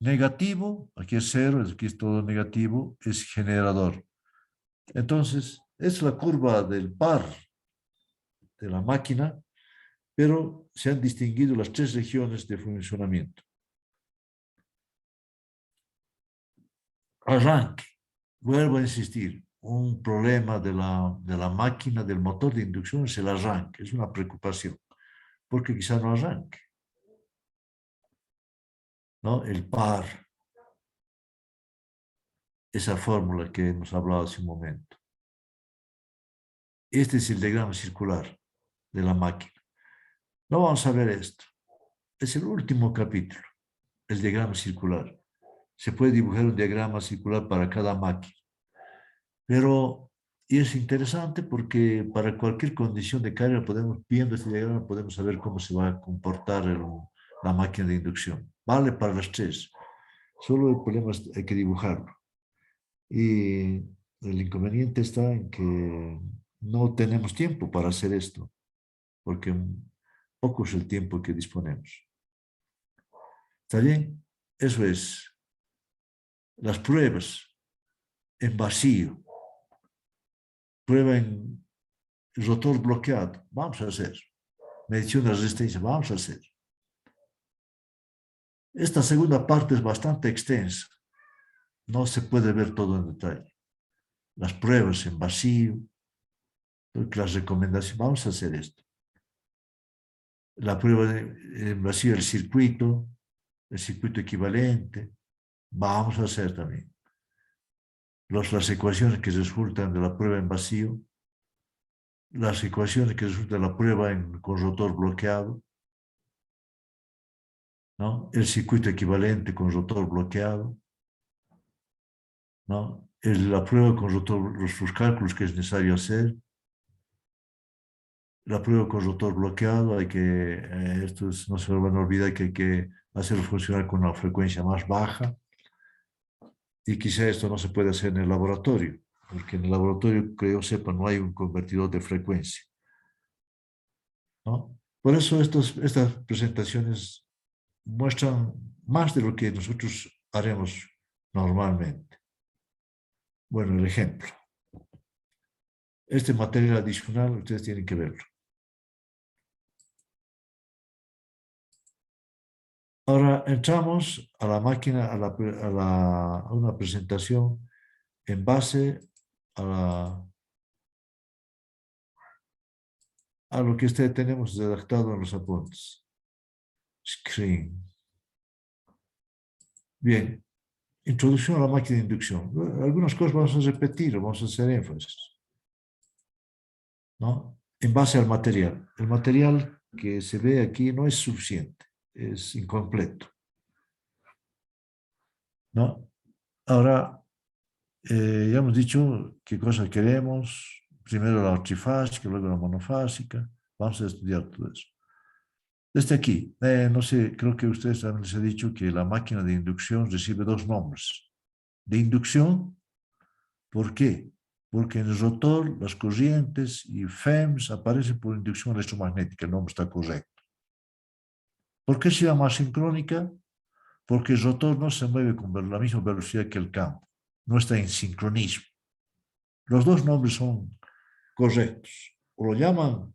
Negativo, aquí es 0, aquí es todo negativo, es generador. Entonces, es la curva del par de la máquina, pero se han distinguido las 3 regiones de funcionamiento. Arranque. Vuelvo a insistir, un problema de la máquina, del motor de inducción es el arranque, es una preocupación, porque quizá no arranque, ¿no? El par, esa fórmula que hemos hablado hace un momento. Este es el diagrama circular de la máquina. No vamos a ver esto. Es el último capítulo, el diagrama circular. Se puede dibujar un diagrama circular para cada máquina. Pero, y es interesante porque para cualquier condición de carga, viendo este diagrama, podemos saber cómo se va a comportar la máquina de inducción. Vale para las 3. Solo el problema es que hay que dibujarlo. Y el inconveniente está en que no tenemos tiempo para hacer esto, porque poco es el tiempo que disponemos. ¿Está bien? Eso es. Las pruebas en vacío, prueba en rotor bloqueado, vamos a hacer. Medición de resistencia, vamos a hacer. Esta segunda parte es bastante extensa. No se puede ver todo en detalle. Las pruebas en vacío, las recomendaciones, vamos a hacer esto. La prueba en vacío, el circuito equivalente, vamos a hacer también. Las ecuaciones que resultan de la prueba en vacío, las ecuaciones que resultan de la prueba con rotor bloqueado, ¿no? El circuito equivalente con rotor bloqueado, ¿no? La prueba con rotor, los cálculos que es necesario hacer, la prueba con rotor bloqueado, hay que, no se van a olvidar que hay que hacerlo funcionar con una frecuencia más baja, y quizá esto no se puede hacer en el laboratorio, porque en el laboratorio, que yo sepa, no hay un convertidor de frecuencia, ¿no? Por eso estas presentaciones muestran más de lo que nosotros haremos normalmente. Bueno, el ejemplo. Este material adicional ustedes tienen que verlo. Ahora entramos a la máquina, a una presentación en base a lo que tenemos redactado en los apuntes. Screen. Bien, introducción a la máquina de inducción. Algunas cosas vamos a repetir, vamos a hacer énfasis. ¿no? En base al material. El material que se ve aquí no es suficiente, es incompleto, ¿no? Ahora, ya hemos dicho qué cosas queremos, primero la trifásica, luego la monofásica, vamos a estudiar todo eso. Desde aquí, no sé, creo que ustedes también les he dicho que la máquina de inducción recibe dos nombres. De inducción, ¿por qué? Porque en el rotor las corrientes y FEMS aparecen por inducción electromagnética, el nombre está correcto. ¿Por qué se llama asincrónica? Porque el rotor no se mueve con la misma velocidad que el campo, no está en sincronismo. Los dos nombres son correctos. O lo llaman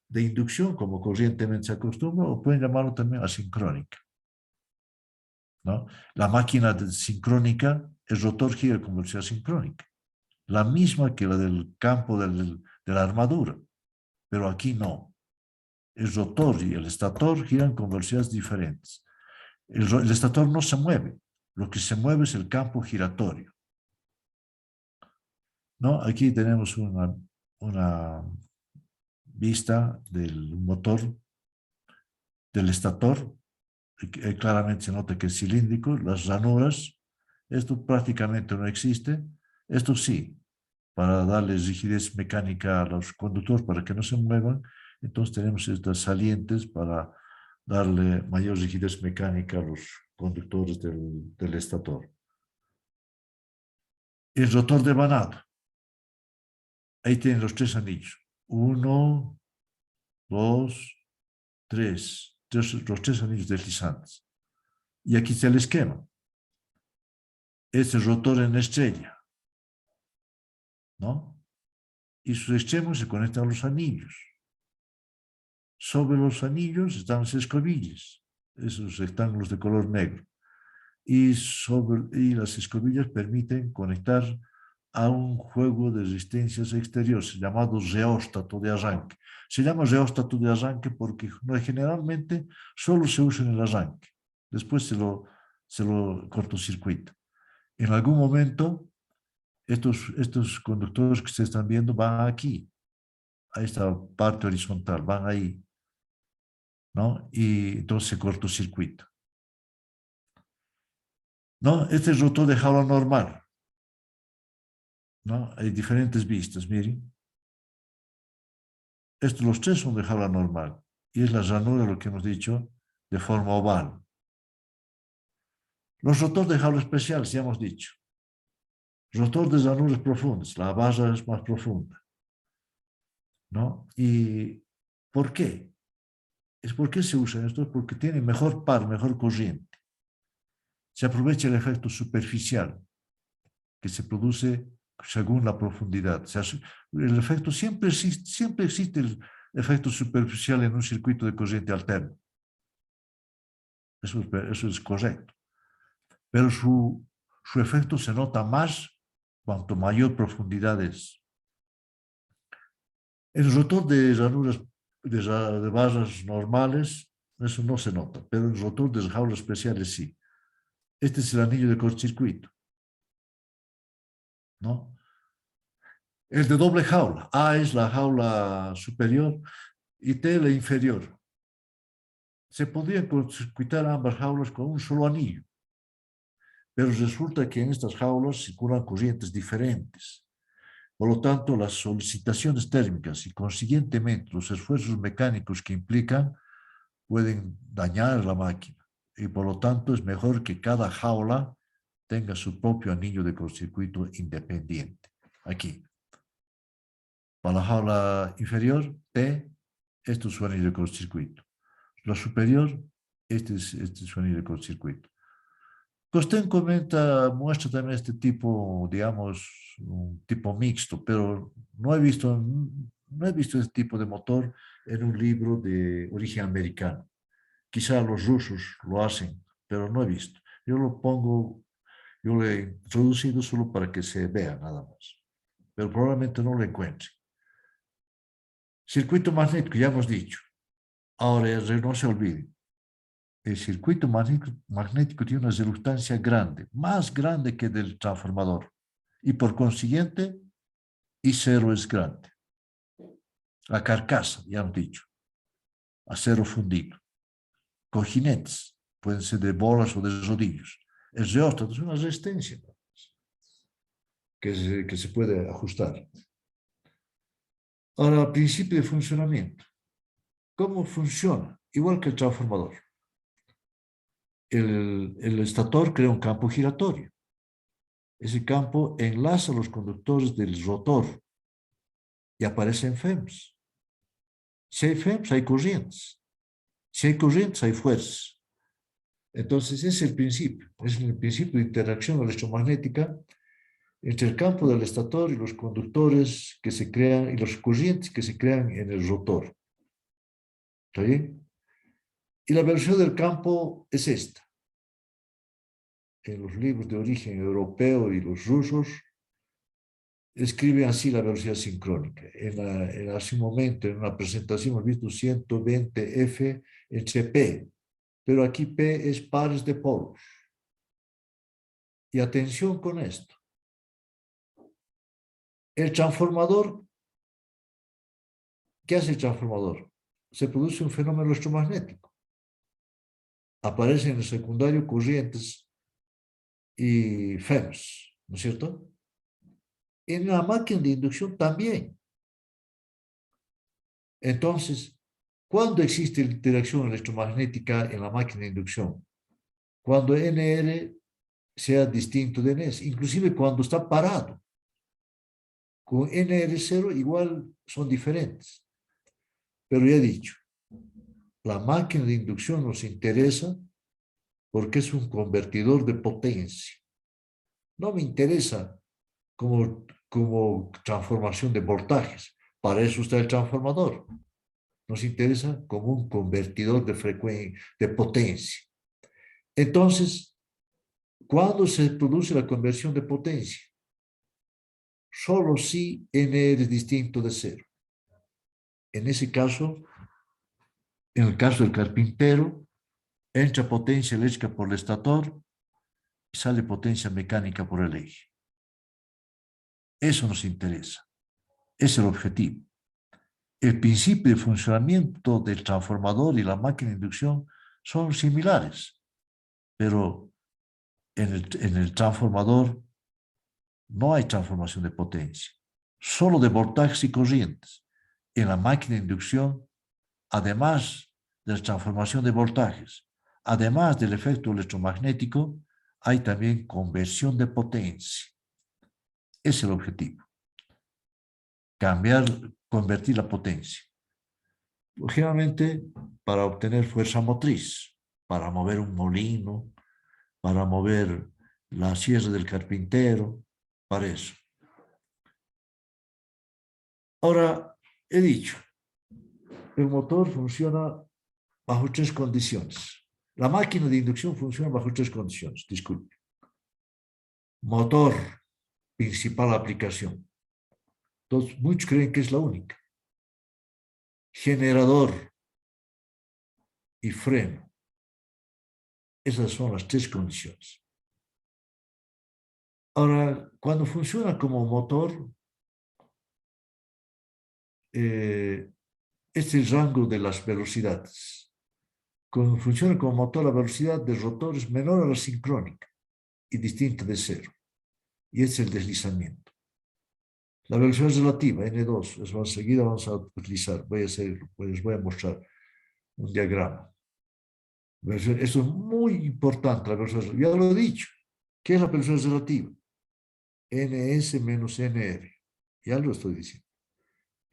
de inducción, como corrientemente se acostumbra, o pueden llamarlo también asincrónica, ¿no? La máquina sincrónica, el rotor gira con velocidad sincrónica, la misma que la del campo de la armadura, pero aquí no. El rotor y el estator giran con velocidades diferentes. El estator no se mueve, lo que se mueve es el campo giratorio, ¿no? Aquí tenemos una vista del motor del estator. Claramente se nota que es cilíndrico, las ranuras, esto prácticamente no existe, esto sí, para darles rigidez mecánica a los conductores para que no se muevan, entonces tenemos estas salientes para darle mayor rigidez mecánica a los conductores del estator. El rotor de Banat, ahí tienen los tres anillos, uno, dos, tres, los tres anillos deslizantes. Y aquí está el esquema. Este rotor en estrella, ¿no? Y sus extremos se conectan a los anillos. Sobre los anillos están las escobillas, esos rectángulos de color negro. Y las escobillas permiten conectar a un juego de resistencias exteriores llamado reóstato de arranque. Se llama reóstato de arranque porque generalmente solo se usa en el arranque. Después se lo cortocircuita. En algún momento, estos conductores que ustedes están viendo van aquí, a esta parte horizontal, van ahí, ¿no? Y entonces se cortocircuita, ¿no? Este es rotor de jaula normal, ¿no? Hay diferentes vistas, miren. Los tres son de jaula normal y es la ranura, lo que hemos dicho, de forma oval. Los rotores de jaula especiales, ya hemos dicho. Rotor de ranuras profundas, la barra es más profunda, ¿no? ¿Y por qué? ¿Por qué se usa esto? Porque tiene mejor par, mejor corriente. Se aprovecha el efecto superficial que se produce según la profundidad. O sea, el efecto siempre existe el efecto superficial en un circuito de corriente alterna. Eso es correcto. Pero su efecto se nota más cuanto mayor profundidad es. El rotor de ranuras de barras normales, eso no se nota, pero el rotor de jaulas especiales sí. Este es el anillo de cortocircuito, ¿no? El de doble jaula. A es la jaula superior y T la inferior. Se podrían cortocircuitar ambas jaulas con un solo anillo, pero resulta que en estas jaulas circulan corrientes diferentes. Por lo tanto, las solicitaciones térmicas y consiguientemente los esfuerzos mecánicos que implican pueden dañar la máquina. Y por lo tanto es mejor que cada jaula tenga su propio anillo de cortocircuito independiente. Aquí. Para la jaula inferior, T, esto es su anillo de cortocircuito. La superior, este es su anillo de cortocircuito. Costén muestra también este tipo, digamos, un tipo mixto, pero no he visto este tipo de motor en un libro de origen americano. Quizá los rusos lo hacen, pero no he visto. Yo lo he introducido solo para que se vea nada más, pero probablemente no lo encuentre. Circuito magnético, ya hemos dicho. Ahora, no se olviden, el circuito magnético tiene una reluctancia grande, más grande que del transformador, y por consiguiente, I0 es grande. La carcasa, ya hemos dicho, acero fundido. Cojinetes, pueden ser de bolas o de rodillos. El reóstato es una resistencia que se puede ajustar. Ahora, principio de funcionamiento. ¿Cómo funciona? Igual que el transformador. El estator crea un campo giratorio. Ese campo enlaza los conductores del rotor y aparecen FEMs. Si hay FEMs, hay corrientes. Si hay corrientes, hay fuerzas. Entonces, ese es el principio. Es el principio de interacción electromagnética entre el campo del estator y los conductores que se crean y los corrientes que se crean en el rotor. ¿Está bien? Y la velocidad del campo es esta. En los libros de origen europeo y los rusos escriben así la velocidad sincrónica. Hace un momento, en una presentación, hemos visto 120 F entre P, pero aquí P es pares de polos. Y atención con esto. El transformador, ¿qué hace el transformador? Se produce un fenómeno electromagnético. Aparecen en el secundario corrientes y FEMs, ¿no es cierto? En la máquina de inducción también. Entonces, ¿cuándo existe la interacción electromagnética en la máquina de inducción? Cuando NR sea distinto de NS, inclusive cuando está parado. Con NR0 igual son diferentes. Pero ya he dicho, la máquina de inducción nos interesa porque es un convertidor de potencia. No me interesa como transformación de voltajes. Para eso está el transformador. Nos interesa como un convertidor de potencia. Entonces, ¿cuándo se produce la conversión de potencia? Solo si N es distinto de cero. En ese caso, en el caso del carpintero, entra potencia eléctrica por el estator y sale potencia mecánica por el eje. Eso nos interesa. Es el objetivo. El principio de funcionamiento del transformador y la máquina de inducción son similares, pero en el transformador no hay transformación de potencia, solo de voltajes y corrientes. En la máquina de inducción, además de la transformación de voltajes, además del efecto electromagnético, hay también conversión de potencia. Ese es el objetivo. Convertir la potencia. Lógicamente, para obtener fuerza motriz, para mover un molino, para mover la sierra del carpintero, para eso. Ahora, he dicho, el motor funciona bajo tres condiciones. La máquina de inducción funciona bajo tres condiciones, disculpe. Motor, principal aplicación. Entonces, muchos creen que es la única. Generador y freno. Esas son las tres condiciones. Ahora, cuando funciona como motor, este es el rango de las velocidades. Cuando funciona como motor, la velocidad del rotor es menor a la sincrónica y distinta de cero. Y es el deslizamiento. La velocidad relativa, N2, eso enseguida vamos a utilizar. Les voy a mostrar un diagrama. Eso es muy importante, la velocidad relativa. Ya lo he dicho. ¿Qué es la velocidad relativa? NS menos NR. Ya lo estoy diciendo.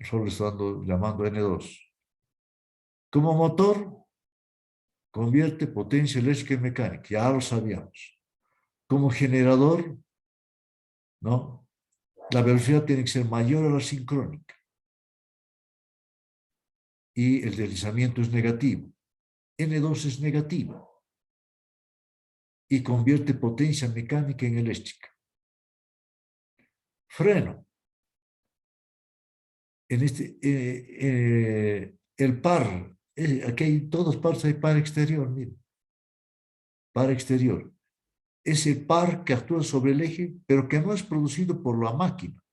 Solo estoy llamando N2. Como motor, convierte potencia eléctrica en mecánica. Ya lo sabíamos. Como generador, ¿no? La velocidad tiene que ser mayor a la sincrónica. Y el deslizamiento es negativo. N2 es negativa. Y convierte potencia mecánica en eléctrica. Freno. El par, aquí hay todas partes, hay par exterior, miren. Par exterior. Es el par que actúa sobre el eje, pero que no es producido por la máquina.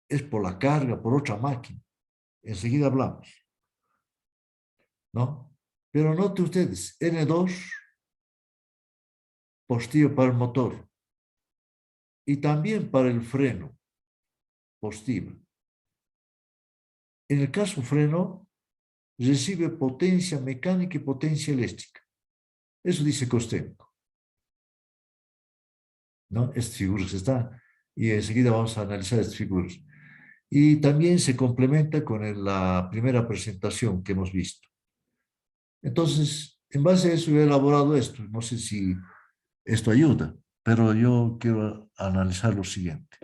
Es por la carga, por otra máquina. Enseguida hablamos, ¿no? Pero note ustedes, N2, positivo para el motor y también para el freno, positivo. En el caso freno, recibe potencia mecánica y potencia eléctrica. Eso dice Kostenko, ¿no? Estas figuras están, y enseguida vamos a analizar estas figuras. Y también se complementa con la primera presentación que hemos visto. Entonces, en base a eso he elaborado esto. No sé si esto ayuda, pero yo quiero analizar lo siguiente.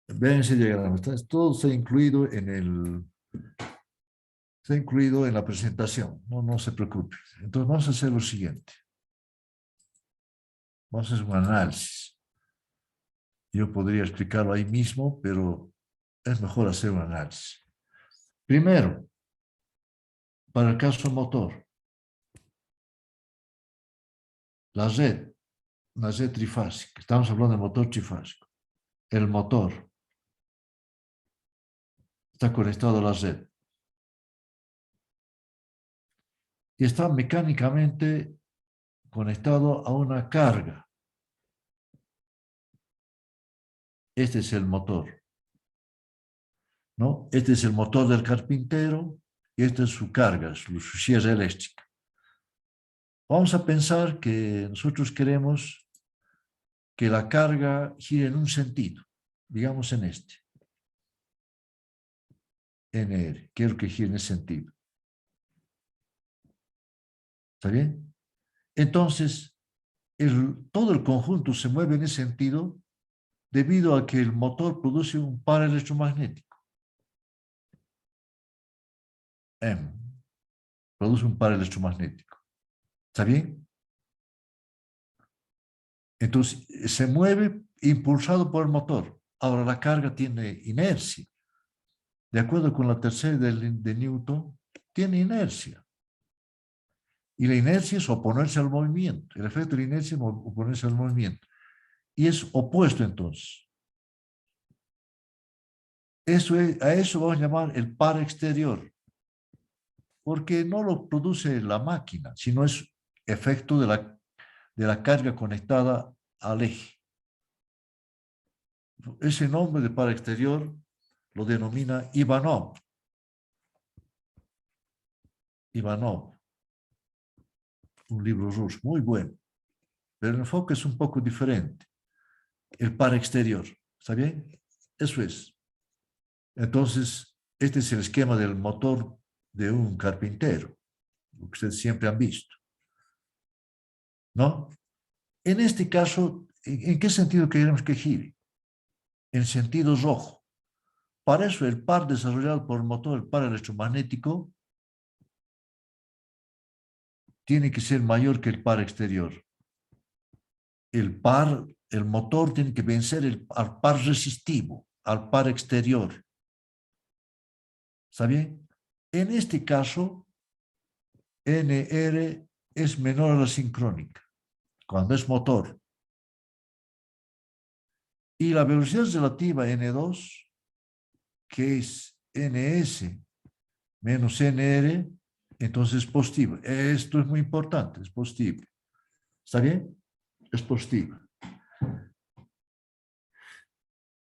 Vean ese diagrama. Todo está incluido en la presentación. No se preocupe. Entonces, vamos a hacer lo siguiente. Vamos a hacer un análisis. Yo podría explicarlo ahí mismo, pero es mejor hacer un análisis. Primero, para el caso motor, la red, una red trifásica. Estamos hablando de motor trifásico. El motor está conectado a la red y está mecánicamente conectado a una carga. Este es el motor, ¿no? Este es el motor del carpintero y esta es su carga, su sierra eléctrica. Vamos a pensar que nosotros queremos que la carga gire en un sentido, digamos en este. NR, quiero que gire en ese sentido. ¿Está bien? Entonces, todo el conjunto se mueve en ese sentido debido a que el motor produce un par electromagnético. M. Produce un par electromagnético. ¿Está bien? Entonces, se mueve impulsado por el motor. Ahora, la carga tiene inercia. De acuerdo con la tercera de Newton, tiene inercia. Y la inercia es oponerse al movimiento. El efecto de la inercia es oponerse al movimiento. Y es opuesto entonces. A eso vamos a llamar el par exterior. Porque no lo produce la máquina, sino es efecto de la carga conectada al eje. Ese nombre de par exterior lo denomina Ivanov. Ivanov, un libro ruso muy bueno, pero el enfoque es un poco diferente. El par exterior, ¿está bien? Eso es. Entonces, este es el esquema del motor de un carpintero, lo que ustedes siempre han visto, ¿no? En este caso, ¿en qué sentido queremos que gire? En sentido rojo. Para eso, el par desarrollado por el motor, el par electromagnético, tiene que ser mayor que el par exterior. El motor tiene que vencer al par resistivo, al par exterior. ¿Está bien? En este caso, NR es menor a la sincrónica, cuando es motor. Y la velocidad relativa N2, que es NS menos NR, entonces es positiva. Esto es muy importante, es positiva. ¿Está bien? Es positiva.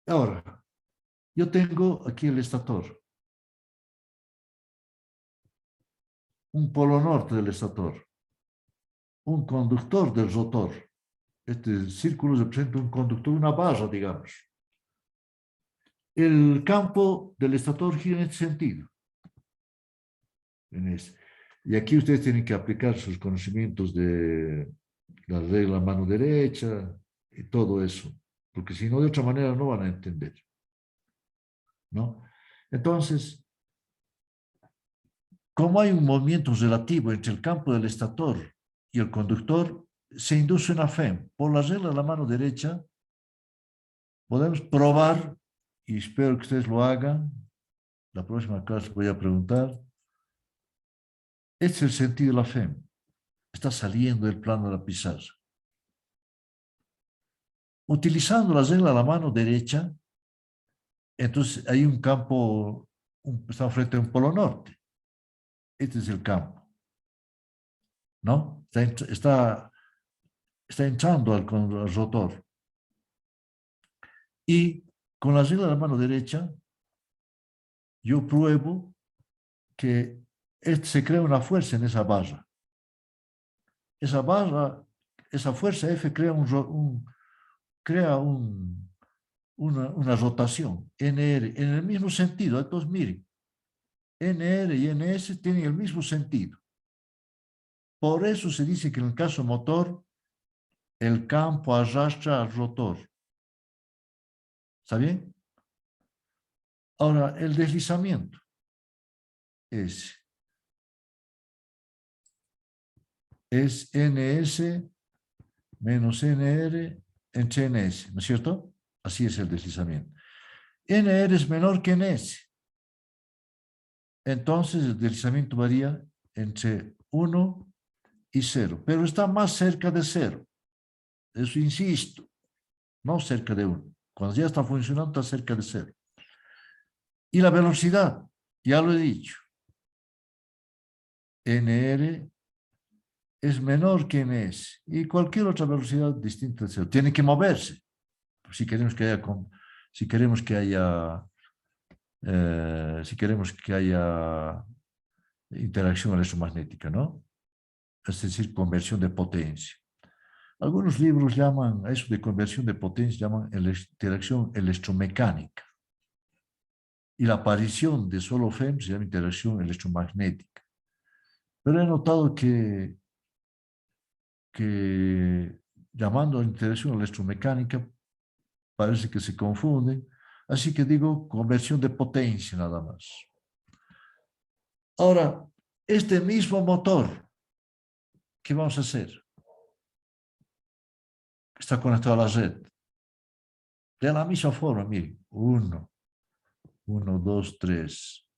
Ahora, yo tengo aquí el estator, un polo norte del estator, un conductor del rotor. Este círculo representa un conductor, una barra, digamos. El campo del estator gira en este sentido. Y aquí ustedes tienen que aplicar sus conocimientos de la regla mano derecha y todo eso, porque si no, de otra manera no van a entender, ¿no? Entonces, como hay un movimiento relativo entre el campo del estator y el conductor, se induce una FEM. Por la regla de la mano derecha, podemos probar, y espero que ustedes lo hagan, la próxima clase voy a preguntar, este es el sentido de la FEM. Está saliendo del plano de la pizarra. Utilizando la regla de la mano derecha, entonces hay un campo, estamos frente a un polo norte. Este es el campo, ¿no? Está entrando al rotor. Y con la regla de la mano derecha, yo pruebo que se crea una fuerza en esa barra. Esa barra, esa fuerza F crea una rotación, NR, en el mismo sentido. Entonces, miren, NR y NS tienen el mismo sentido. Por eso se dice que en el caso motor, el campo arrastra al rotor. ¿Está bien? Ahora, el deslizamiento es NS menos NR entre NS, ¿no es cierto? Así es el deslizamiento. NR es menor que NS. Entonces, el deslizamiento varía entre 1 y 0, pero está más cerca de 0. Eso insisto, no cerca de 1. Cuando ya está funcionando, está cerca de 0. Y la velocidad, ya lo he dicho, NR es menor que NS y cualquier otra velocidad distinta de 0. Tiene que moverse si queremos que haya, si queremos que haya, si queremos que haya interacción electromagnética, ¿no? Es decir, conversión de potencia. Algunos libros llaman a eso de conversión de potencia, llaman interacción electromecánica. Y la aparición de solo FEM se llama interacción electromagnética. Pero he notado que llamando a interacción electromecánica parece que se confunden. Así que digo conversión de potencia nada más. Ahora, este mismo motor, ¿qué vamos a hacer? Está conectado a la red. De la misma forma, miren, 1, 1, 2, 3,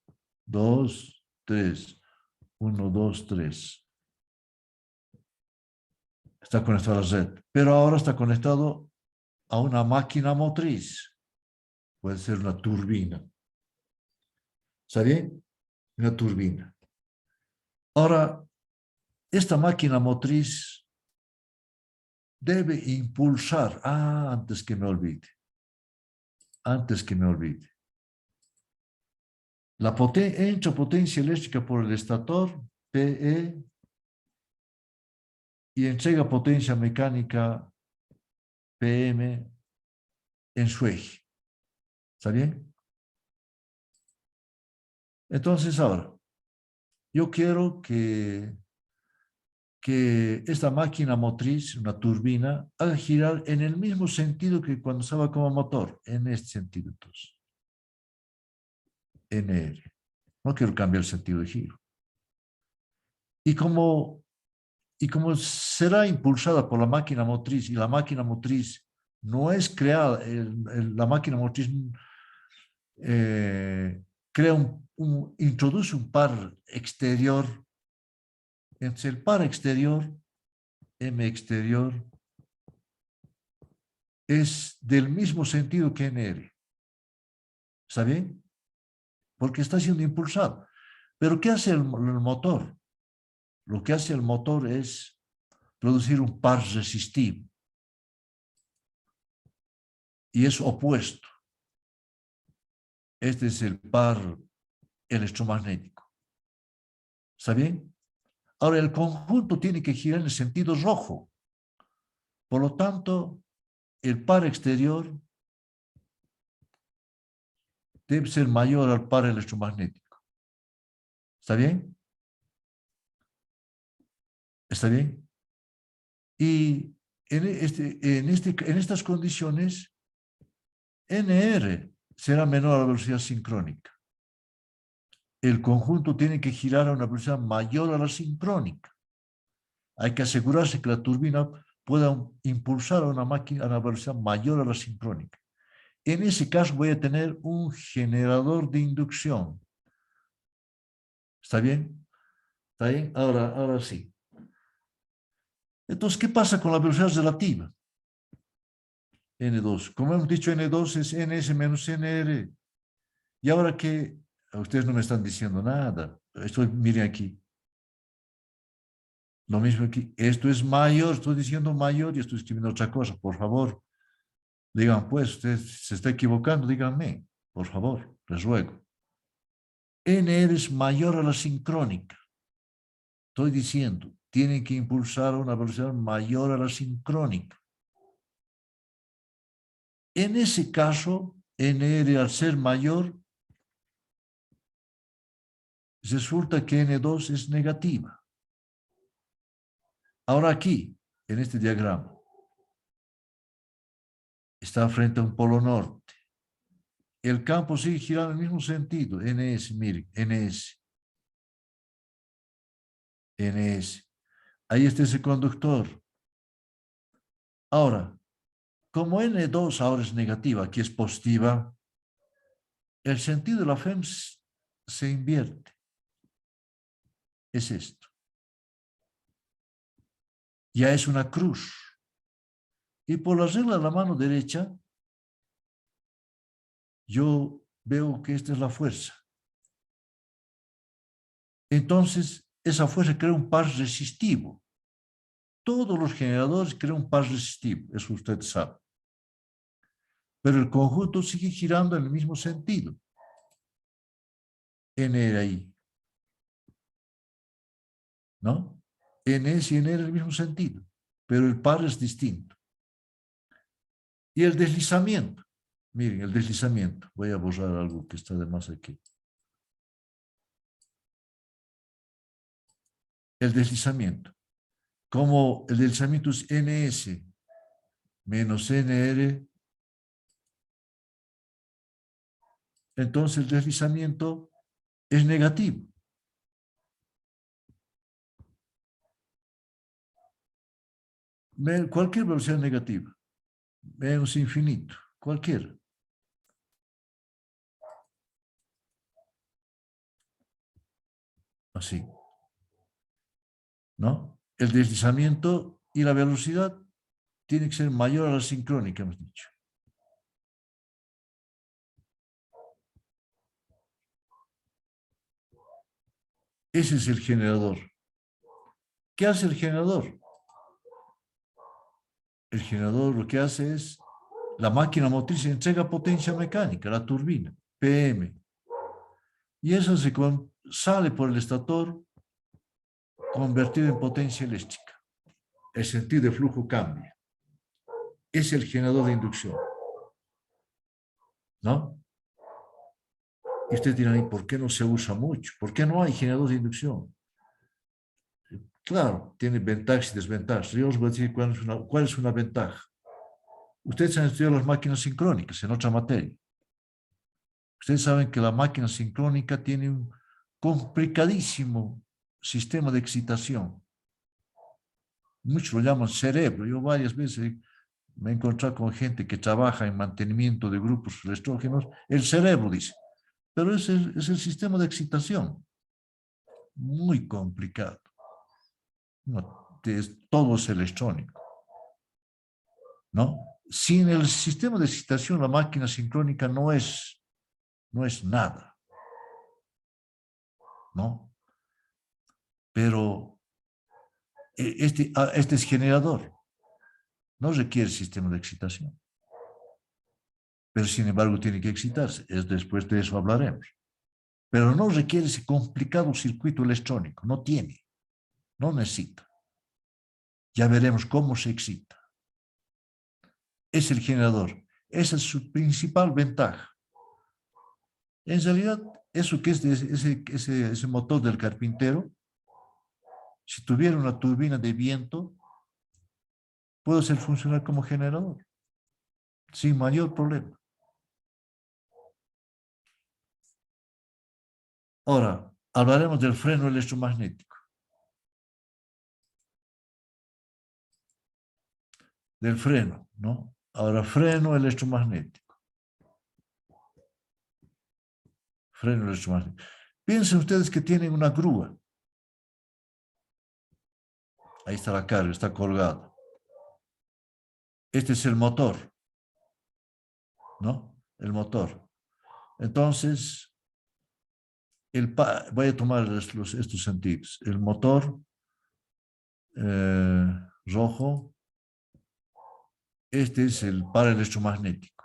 2, 3, 1, 2, 3. Está conectado a la red, pero ahora está conectado a una máquina motriz. Puede ser una turbina. ¿Está bien? Una turbina. Ahora, esta máquina motriz debe impulsar. Antes que me olvide. Antes que me olvide. Entra potencia eléctrica por el estator, PE, y entrega potencia mecánica, PM, en su eje. ¿Está bien? Entonces, ahora, yo quiero que esta máquina motriz, una turbina, haga girar en el mismo sentido que cuando estaba como motor, en este sentido, entonces. NR. No quiero cambiar el sentido de giro. Y como será impulsada por la máquina motriz, y la máquina motriz no es creada, la máquina motriz introduce un par exterior. Entonces el par exterior, M exterior, es del mismo sentido que NR. ¿Está bien? Porque está siendo impulsado. Pero ¿qué hace el motor? Lo que hace el motor es producir un par resistivo. Y es opuesto. Este es el par electromagnético. ¿Está bien? Ahora, el conjunto tiene que girar en el sentido rojo. Por lo tanto, el par exterior debe ser mayor al par electromagnético. ¿Está bien? ¿Está bien? Y en estas condiciones, NR será menor a la velocidad sincrónica. El conjunto tiene que girar a una velocidad mayor a la sincrónica. Hay que asegurarse que la turbina pueda impulsar a una máquina a una velocidad mayor a la sincrónica. En ese caso voy a tener un generador de inducción. ¿Está bien? ¿Está bien? Ahora sí. Entonces, ¿qué pasa con la velocidad relativa? N2. Como hemos dicho, N2 es NS menos NR. Y ahora que ustedes no me están diciendo nada, miren aquí, lo mismo aquí, esto es mayor, estoy diciendo mayor y estoy escribiendo otra cosa, por favor. Digan, pues, usted se está equivocando, díganme, por favor, les ruego. NR es mayor a la sincrónica. Estoy diciendo, tienen que impulsar a una velocidad mayor a la sincrónica. En ese caso, NR al ser mayor, resulta que N2 es negativa. Ahora aquí, en este diagrama, está frente a un polo norte. El campo sigue girando en el mismo sentido. NS, miren, NS. NS. Ahí está ese conductor. Ahora, como N2 ahora es negativa, aquí es positiva, el sentido de la FEMS se invierte. Es esto. Ya es una cruz. Y por la regla de la mano derecha, yo veo que esta es la fuerza. Entonces, esa fuerza crea un par resistivo. Todos los generadores crean un par resistivo, eso usted sabe. Pero el conjunto sigue girando en el mismo sentido. N era ahí, ¿no? N es y N era en el mismo sentido, pero el par es distinto. Y el deslizamiento. Miren, el deslizamiento. Voy a borrar algo que está de más aquí. El deslizamiento. Como el deslizamiento es NS menos NR, entonces el deslizamiento es negativo. Cualquier velocidad negativa, menos infinito, cualquiera. Así, ¿no? El deslizamiento y la velocidad tiene que ser mayor a la sincrónica, hemos dicho. Ese es el generador. ¿Qué hace el generador? El generador lo que hace es, la máquina motriz entrega potencia mecánica, la turbina, PM. Y eso sale por el estator convertido en potencia eléctrica. El sentido de flujo cambia. Es el generador de inducción, ¿no? Y ustedes dirán, ¿y por qué no se usa mucho? ¿Por qué no hay generador de inducción? Claro, tiene ventajas y desventajas. Yo os voy a decir cuál es una ventaja. Ustedes han estudiado las máquinas sincrónicas en otra materia. Ustedes saben que la máquina sincrónica tiene un complicadísimo sistema de excitación. Muchos lo llaman cerebro. Yo varias veces me he encontrado con gente que trabaja en mantenimiento de grupos estrógenos. El cerebro, dice. Pero es el sistema de excitación. Muy complicado. No, todo es electrónico, ¿no? Sin el sistema de excitación, la máquina sincrónica no es nada, ¿no? Pero este es generador, no requiere sistema de excitación, pero sin embargo tiene que excitarse. Después de eso hablaremos. Pero no requiere ese complicado circuito electrónico, no necesita. Ya veremos cómo se excita. Es el generador. Esa es su principal ventaja. En realidad, eso que es ese motor del carpintero, si tuviera una turbina de viento, puede hacer funcionar como generador, sin mayor problema. Ahora, hablaremos del freno electromagnético. Del freno, ¿no? Ahora, freno electromagnético. Freno electromagnético. Piensen ustedes que tienen una grúa. Ahí está la carga, está colgada. Este es el motor. ¿no? El motor. Entonces, voy a tomar estos sentidos. El motor rojo, este es el par electromagnético.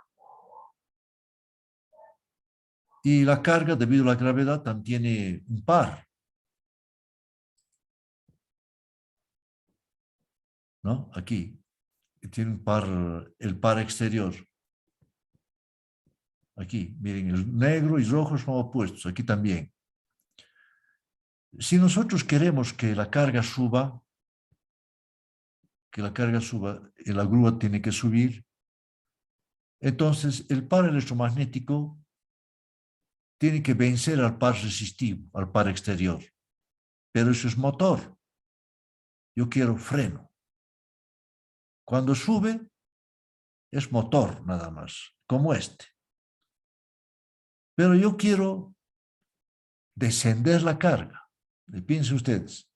Y la carga, debido a la gravedad, también tiene un par, ¿no? Aquí. Tiene un par, el par exterior. Aquí, miren, el negro y rojo son opuestos. Aquí también. Si nosotros queremos que la carga suba, y la grúa tiene que subir, entonces el par electromagnético tiene que vencer al par resistivo, al par exterior. Pero eso es motor. Yo quiero freno. Cuando sube, es motor nada más, como este. Pero yo quiero descender la carga. Piensen ustedes,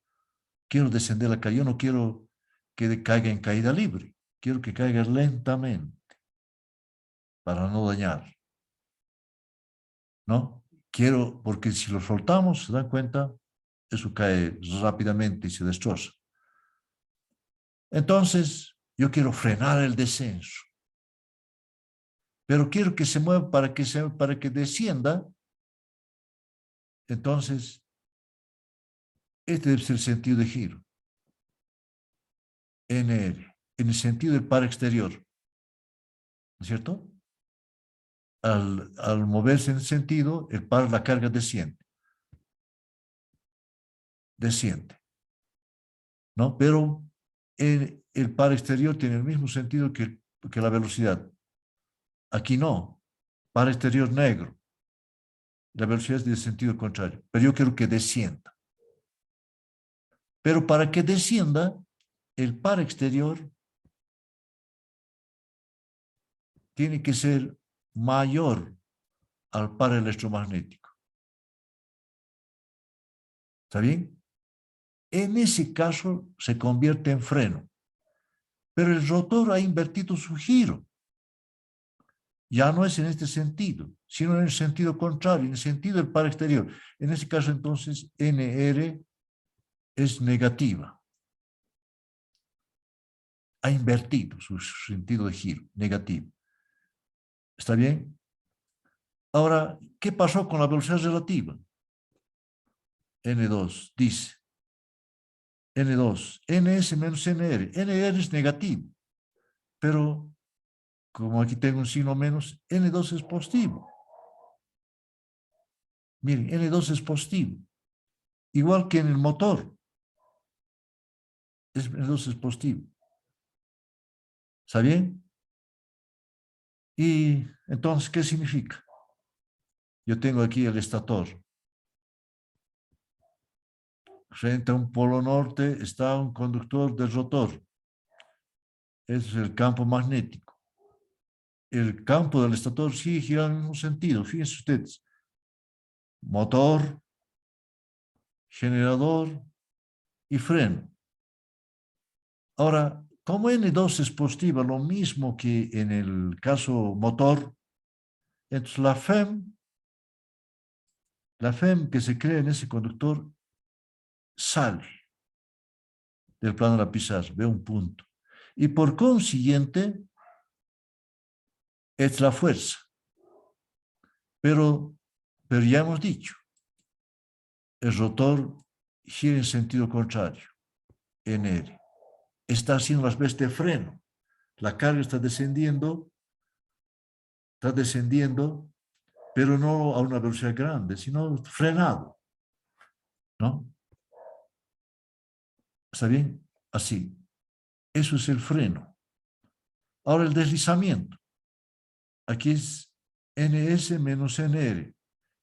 quiero descender la carga. Yo no quiero que caiga en caída libre. Quiero que caiga lentamente para no dañar, ¿no? Quiero, porque si lo soltamos, se dan cuenta, eso cae rápidamente y se destroza. Entonces, yo quiero frenar el descenso, pero quiero que se mueva para que descienda. Entonces, este debe ser el sentido de giro, NR, en el sentido del par exterior, ¿no es cierto? Al moverse en el sentido, el par, la carga desciende, ¿no? Pero el par exterior tiene el mismo sentido que la velocidad. Aquí no, par exterior negro, la velocidad es de sentido contrario, pero yo quiero que descienda. Pero para que descienda, el par exterior tiene que ser mayor al par electromagnético. ¿Está bien? En ese caso se convierte en freno, pero el rotor ha invertido su giro. Ya no es en este sentido, sino en el sentido contrario, en el sentido del par exterior. En ese caso, entonces, NR es negativa. Ha invertido su sentido de giro, negativo. ¿Está bien? Ahora, ¿qué pasó con la velocidad relativa? N2 dice, N2, NS menos NR. NR es negativo, pero como aquí tengo un signo menos, N2 es positivo. Miren, N2 es positivo. Igual que en el motor, N2 es positivo. ¿Está bien? Y entonces, ¿qué significa? Yo tengo aquí el estator. Frente a un polo norte está un conductor del rotor. Ese es el campo magnético. El campo del estator sigue girando en el mismo sentido. Fíjense ustedes. Motor, generador y freno. Ahora, como N2 es positiva, lo mismo que en el caso motor, entonces la FEM que se crea en ese conductor sale del plano de la pizarra, ve un punto. Y por consiguiente, es la fuerza. Pero ya hemos dicho, el rotor gira en sentido contrario, NR. Está haciendo las veces de freno. La carga está descendiendo, pero no a una velocidad grande, sino frenado, ¿no? ¿Está bien? Así. Eso es el freno. Ahora el deslizamiento. Aquí es NS menos NR.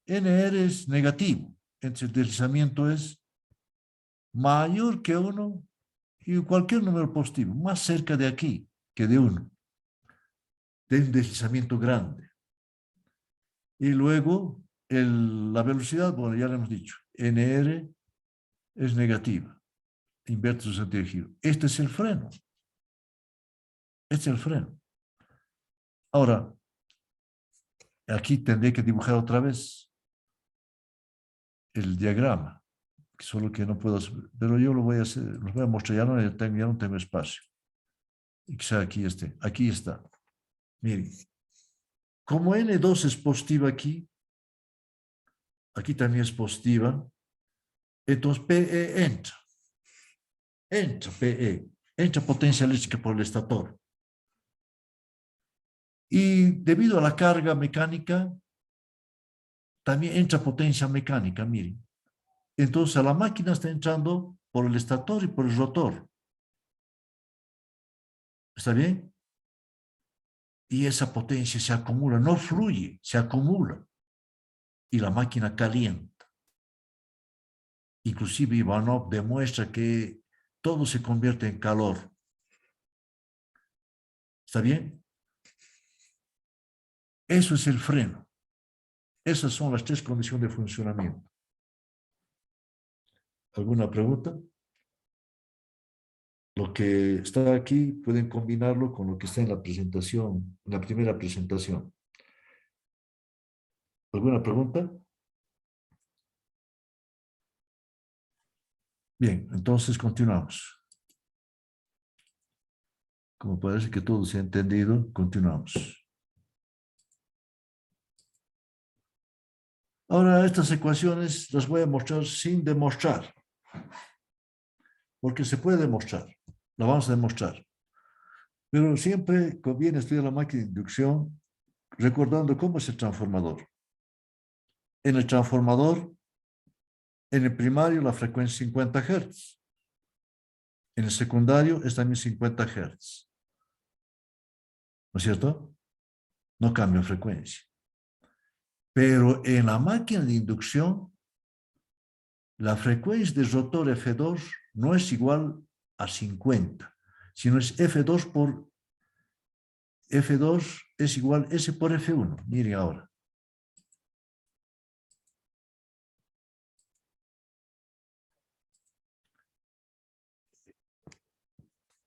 NR es negativo. Entonces el deslizamiento es mayor que 1 y cualquier número positivo, más cerca de aquí que de 1. De un deslizamiento grande. Y luego la velocidad, bueno, ya lo hemos dicho, NR es negativa. Invierte su sentido de giro. Este es el freno. Este es el freno. Ahora, Aquí tendré que dibujar otra vez el diagrama, solo que no puedo hacer, pero yo lo voy a hacer, lo voy a mostrar, ya no tengo espacio. Y quizá aquí esté, aquí está. Miren, como N2 es positiva aquí, aquí también es positiva, entonces PE entra PE, entra potencia eléctrica por el estator. Y debido a la carga mecánica, también entra potencia mecánica, miren. Entonces la máquina está entrando por el estator y por el rotor. ¿Está bien? Y esa potencia se acumula, no fluye, se acumula. Y la máquina calienta. Inclusive Ivanov demuestra que todo se convierte en calor. ¿Está bien? Eso es el freno. Esas son las tres condiciones de funcionamiento. ¿Alguna pregunta? Lo que está aquí pueden combinarlo con lo que está en la presentación, en la primera presentación. ¿Alguna pregunta? Bien, entonces continuamos. Como parece que todo se ha entendido, continuamos. Ahora estas ecuaciones las voy a mostrar sin demostrar, porque se puede demostrar, la vamos a demostrar. Pero siempre conviene estudiar la máquina de inducción recordando cómo es el transformador. En el transformador, en el primario la frecuencia es 50 Hz. En el secundario es también 50 Hz. ¿No es cierto? No cambia frecuencia. Pero en la máquina de inducción, la frecuencia del rotor F2 no es igual a 50, sino es F2 por F2 es igual a S por F1. Miren ahora.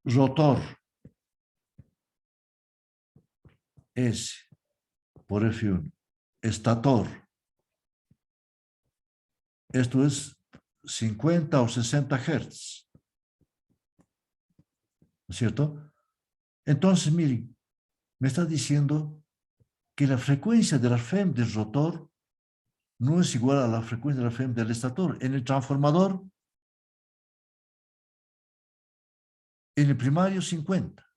Rotor S por F1. Estator. Esto es 50 o 60 Hz. ¿No es cierto? Entonces, miren, me está diciendo que la frecuencia de la FEM del rotor no es igual a la frecuencia de la FEM del estator. En el transformador, en el primario 50,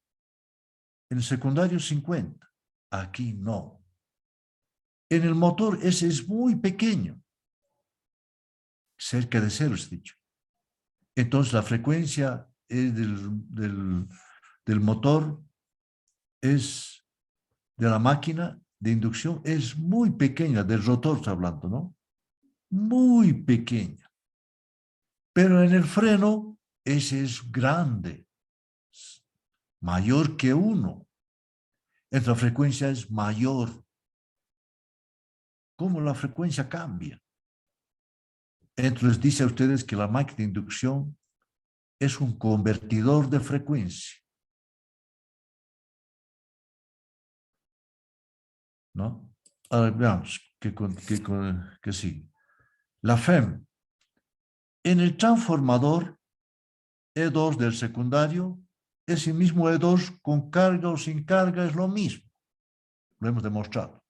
en el secundario 50. Aquí no. En el motor ese es muy pequeño, cerca de cero, es dicho. Entonces la frecuencia del motor es de la máquina de inducción es muy pequeña, del rotor está hablando, ¿no? Muy pequeña. Pero en el freno ese es grande, mayor que 1. La frecuencia es mayor. ¿Cómo la frecuencia cambia? Entonces dice a ustedes que la máquina de inducción es un convertidor de frecuencia, ¿no? Ahora veamos que sigue. La FEM. En el transformador E2 del secundario, ese mismo E2 con carga o sin carga es lo mismo. Lo hemos demostrado.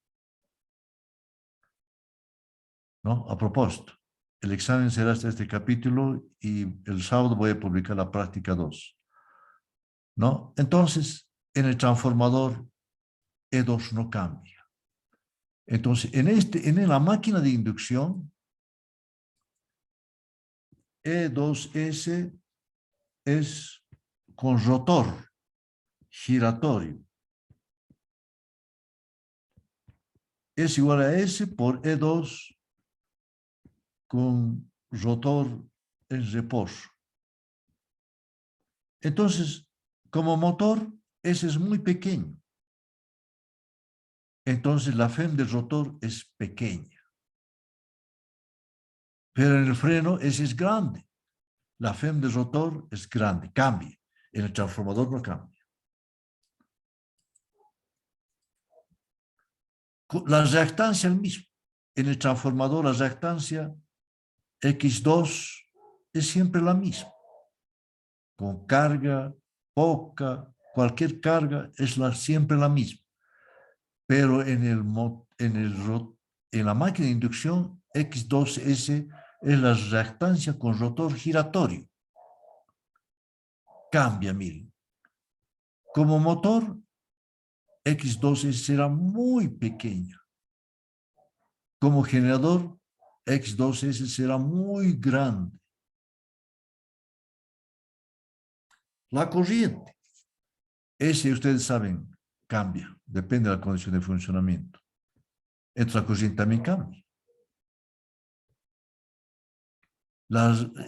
¿No? A propósito, el examen será hasta este capítulo y el sábado voy a publicar la práctica 2. ¿No? Entonces, en el transformador E2 no cambia. Entonces, en la máquina de inducción, E2S es con rotor giratorio. Es igual a S por E2 con rotor en reposo. Entonces, como motor, ese es muy pequeño. Entonces, la FEM del rotor es pequeña. Pero en el freno, ese es grande. La FEM del rotor es grande, cambia. En el transformador no cambia. La reactancia es el mismo. En el transformador la reactancia X2 es siempre la misma. Con carga, poca, cualquier carga es siempre la misma. Pero en la máquina de inducción, X2S es la reactancia con rotor giratorio. Cambia, miren. Como motor, X2S será muy pequeña. Como generador, X2S será muy grande. La corriente, ese ustedes saben, cambia, depende de la condición de funcionamiento. Entonces la corriente también cambia.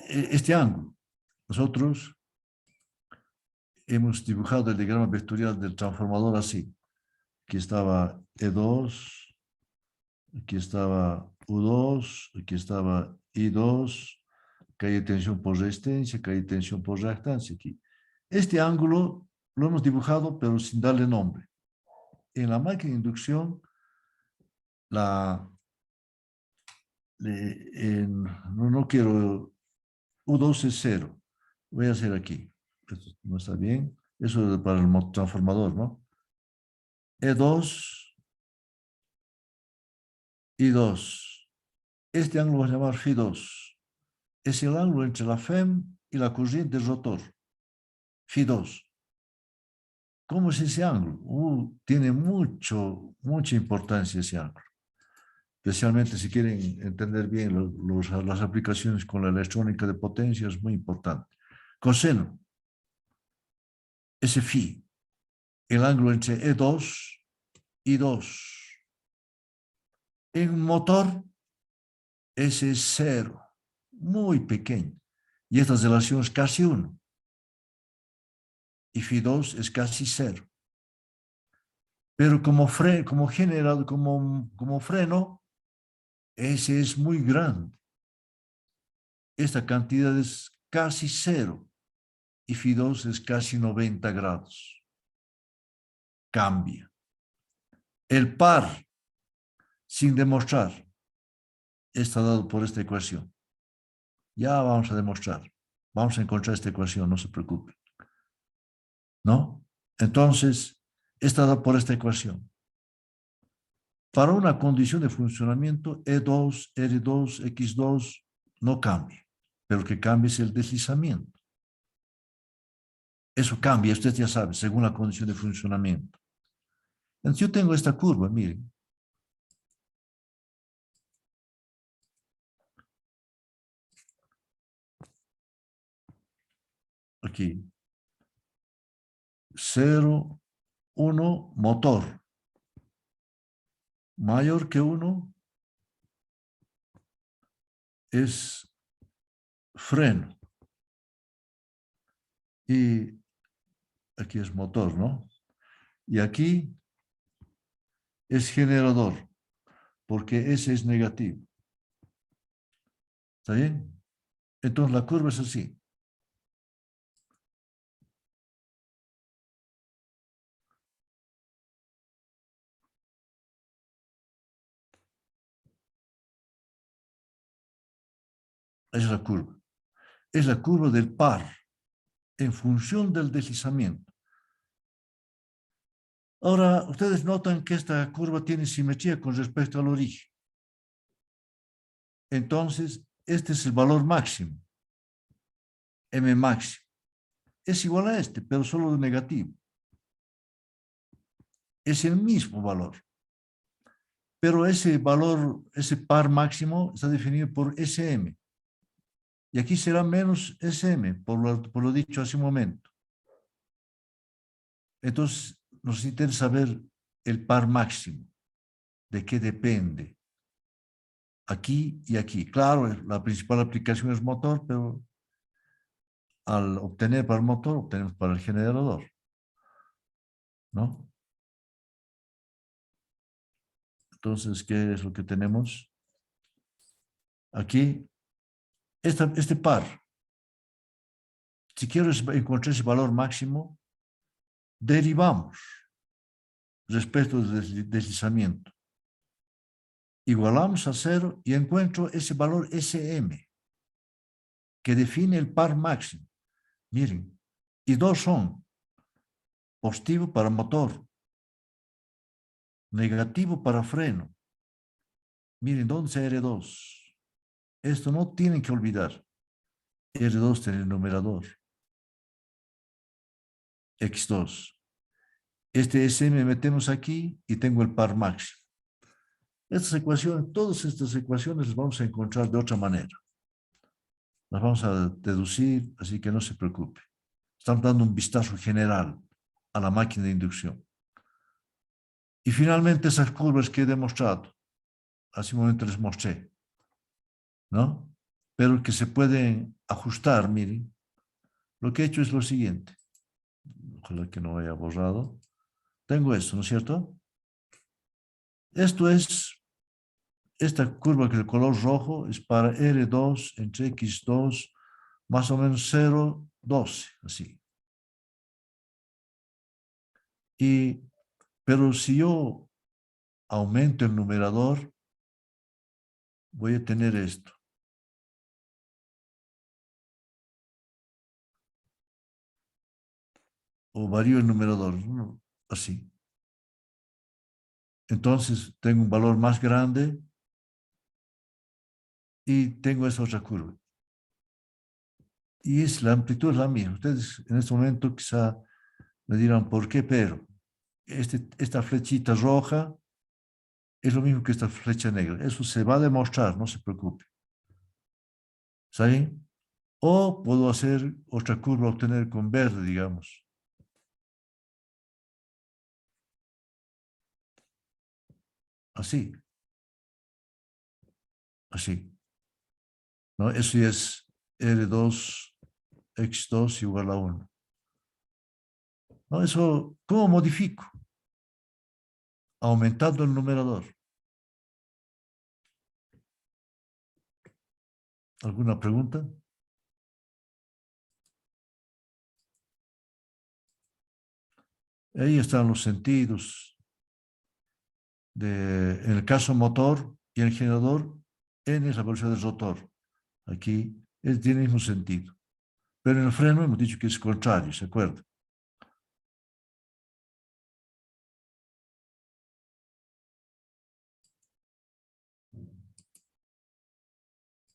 Este ángulo, nosotros hemos dibujado el diagrama vectorial del transformador así. Aquí estaba E2, aquí estaba U2, aquí estaba I2, que hay tensión por resistencia, que hay tensión por reactancia aquí. Este ángulo lo hemos dibujado, pero sin darle nombre. En la máquina de inducción, no quiero, U2 es 0. Voy a hacer aquí. Esto no está bien. Eso es para el transformador, ¿no? E2, I2. Este ángulo va a llamar Φ2. Es el ángulo entre la FEM y la corriente del rotor. Φ2. ¿Cómo es ese ángulo? Tiene mucha importancia ese ángulo. Especialmente si quieren entender bien las aplicaciones con la electrónica de potencia, es muy importante. Coseno, ese phi, el ángulo entre E2 y 2. En un motor, ese es 0, muy pequeño. Y esta relación es casi 1. Y Φ2 es casi 0. Pero como freno, ese es muy grande. Esta cantidad es casi 0 y Φ2 es casi 90 grados. Cambia. El par, sin demostrar, está dado por esta ecuación. Ya vamos a demostrar. Vamos a encontrar esta ecuación, no se preocupe. ¿No? Entonces, está dado por esta ecuación. Para una condición de funcionamiento, E2, R2, X2 no cambia, pero lo que cambia es el deslizamiento. Eso cambia, usted ya sabe, según la condición de funcionamiento. Entonces yo tengo esta curva, miren. Aquí. 0, 1, motor. Mayor que 1 es freno. Y aquí es motor, ¿no? Y aquí es generador, porque ese es negativo. ¿Está bien? Entonces la curva es así. Es la curva. Es la curva del par en función del deslizamiento. Ahora, ustedes notan que esta curva tiene simetría con respecto al origen. Entonces, este es el valor máximo, M máximo. Es igual a este, pero solo de negativo. Es el mismo valor. Pero ese valor, ese par máximo, está definido por SM. Y aquí será menos SM, por lo dicho hace un momento. Entonces, nos interesa saber el par máximo. ¿De qué depende? Aquí y aquí. Claro, la principal aplicación es motor, pero al obtener para el motor, obtenemos para el generador, ¿no? Entonces, ¿qué es lo que tenemos? Aquí, este par. Si quiero encontrar ese valor máximo, derivamos respecto del deslizamiento. igualamos a 0 y encuentro ese valor SM que define el par máximo. Miren, y dos son positivo para motor, negativo para freno. Miren, ¿dónde está R2? Esto no tienen que olvidar. R2 en el numerador. X2. Este SM metemos aquí y tengo el par máximo. Estas ecuaciones, todas estas ecuaciones las vamos a encontrar de otra manera. Las vamos a deducir, así que no se preocupe. Estamos dando un vistazo general a la máquina de inducción. Y finalmente esas curvas que he demostrado, hace un momento les mostré, ¿no? Pero que se pueden ajustar, miren. Lo que he hecho es lo siguiente. Ojalá que no haya borrado. Tengo esto, ¿no es cierto? Esto es, esta curva que el color rojo es para R2 entre X2 más o menos 0,12, así. Pero si yo aumento el numerador, voy a tener esto. O varío el numerador, ¿no? Así. Entonces tengo un valor más grande y tengo esa otra curva. Y la amplitud es la misma. Ustedes en este momento quizá me dirán, ¿por qué? Pero esta flechita roja es lo mismo que esta flecha negra. Eso se va a demostrar, no se preocupe. ¿Saben? O puedo hacer otra curva, obtener con verde, digamos. Así. Así. ¿No? Eso ya es R2, X2 igual a 1. ¿No? Eso, ¿cómo modifico? Aumentando el numerador. ¿Alguna pregunta? Ahí están los sentidos. En el caso motor y el generador, N es la velocidad del rotor. Aquí tiene el mismo sentido. Pero en el freno hemos dicho que es contrario, ¿se acuerda?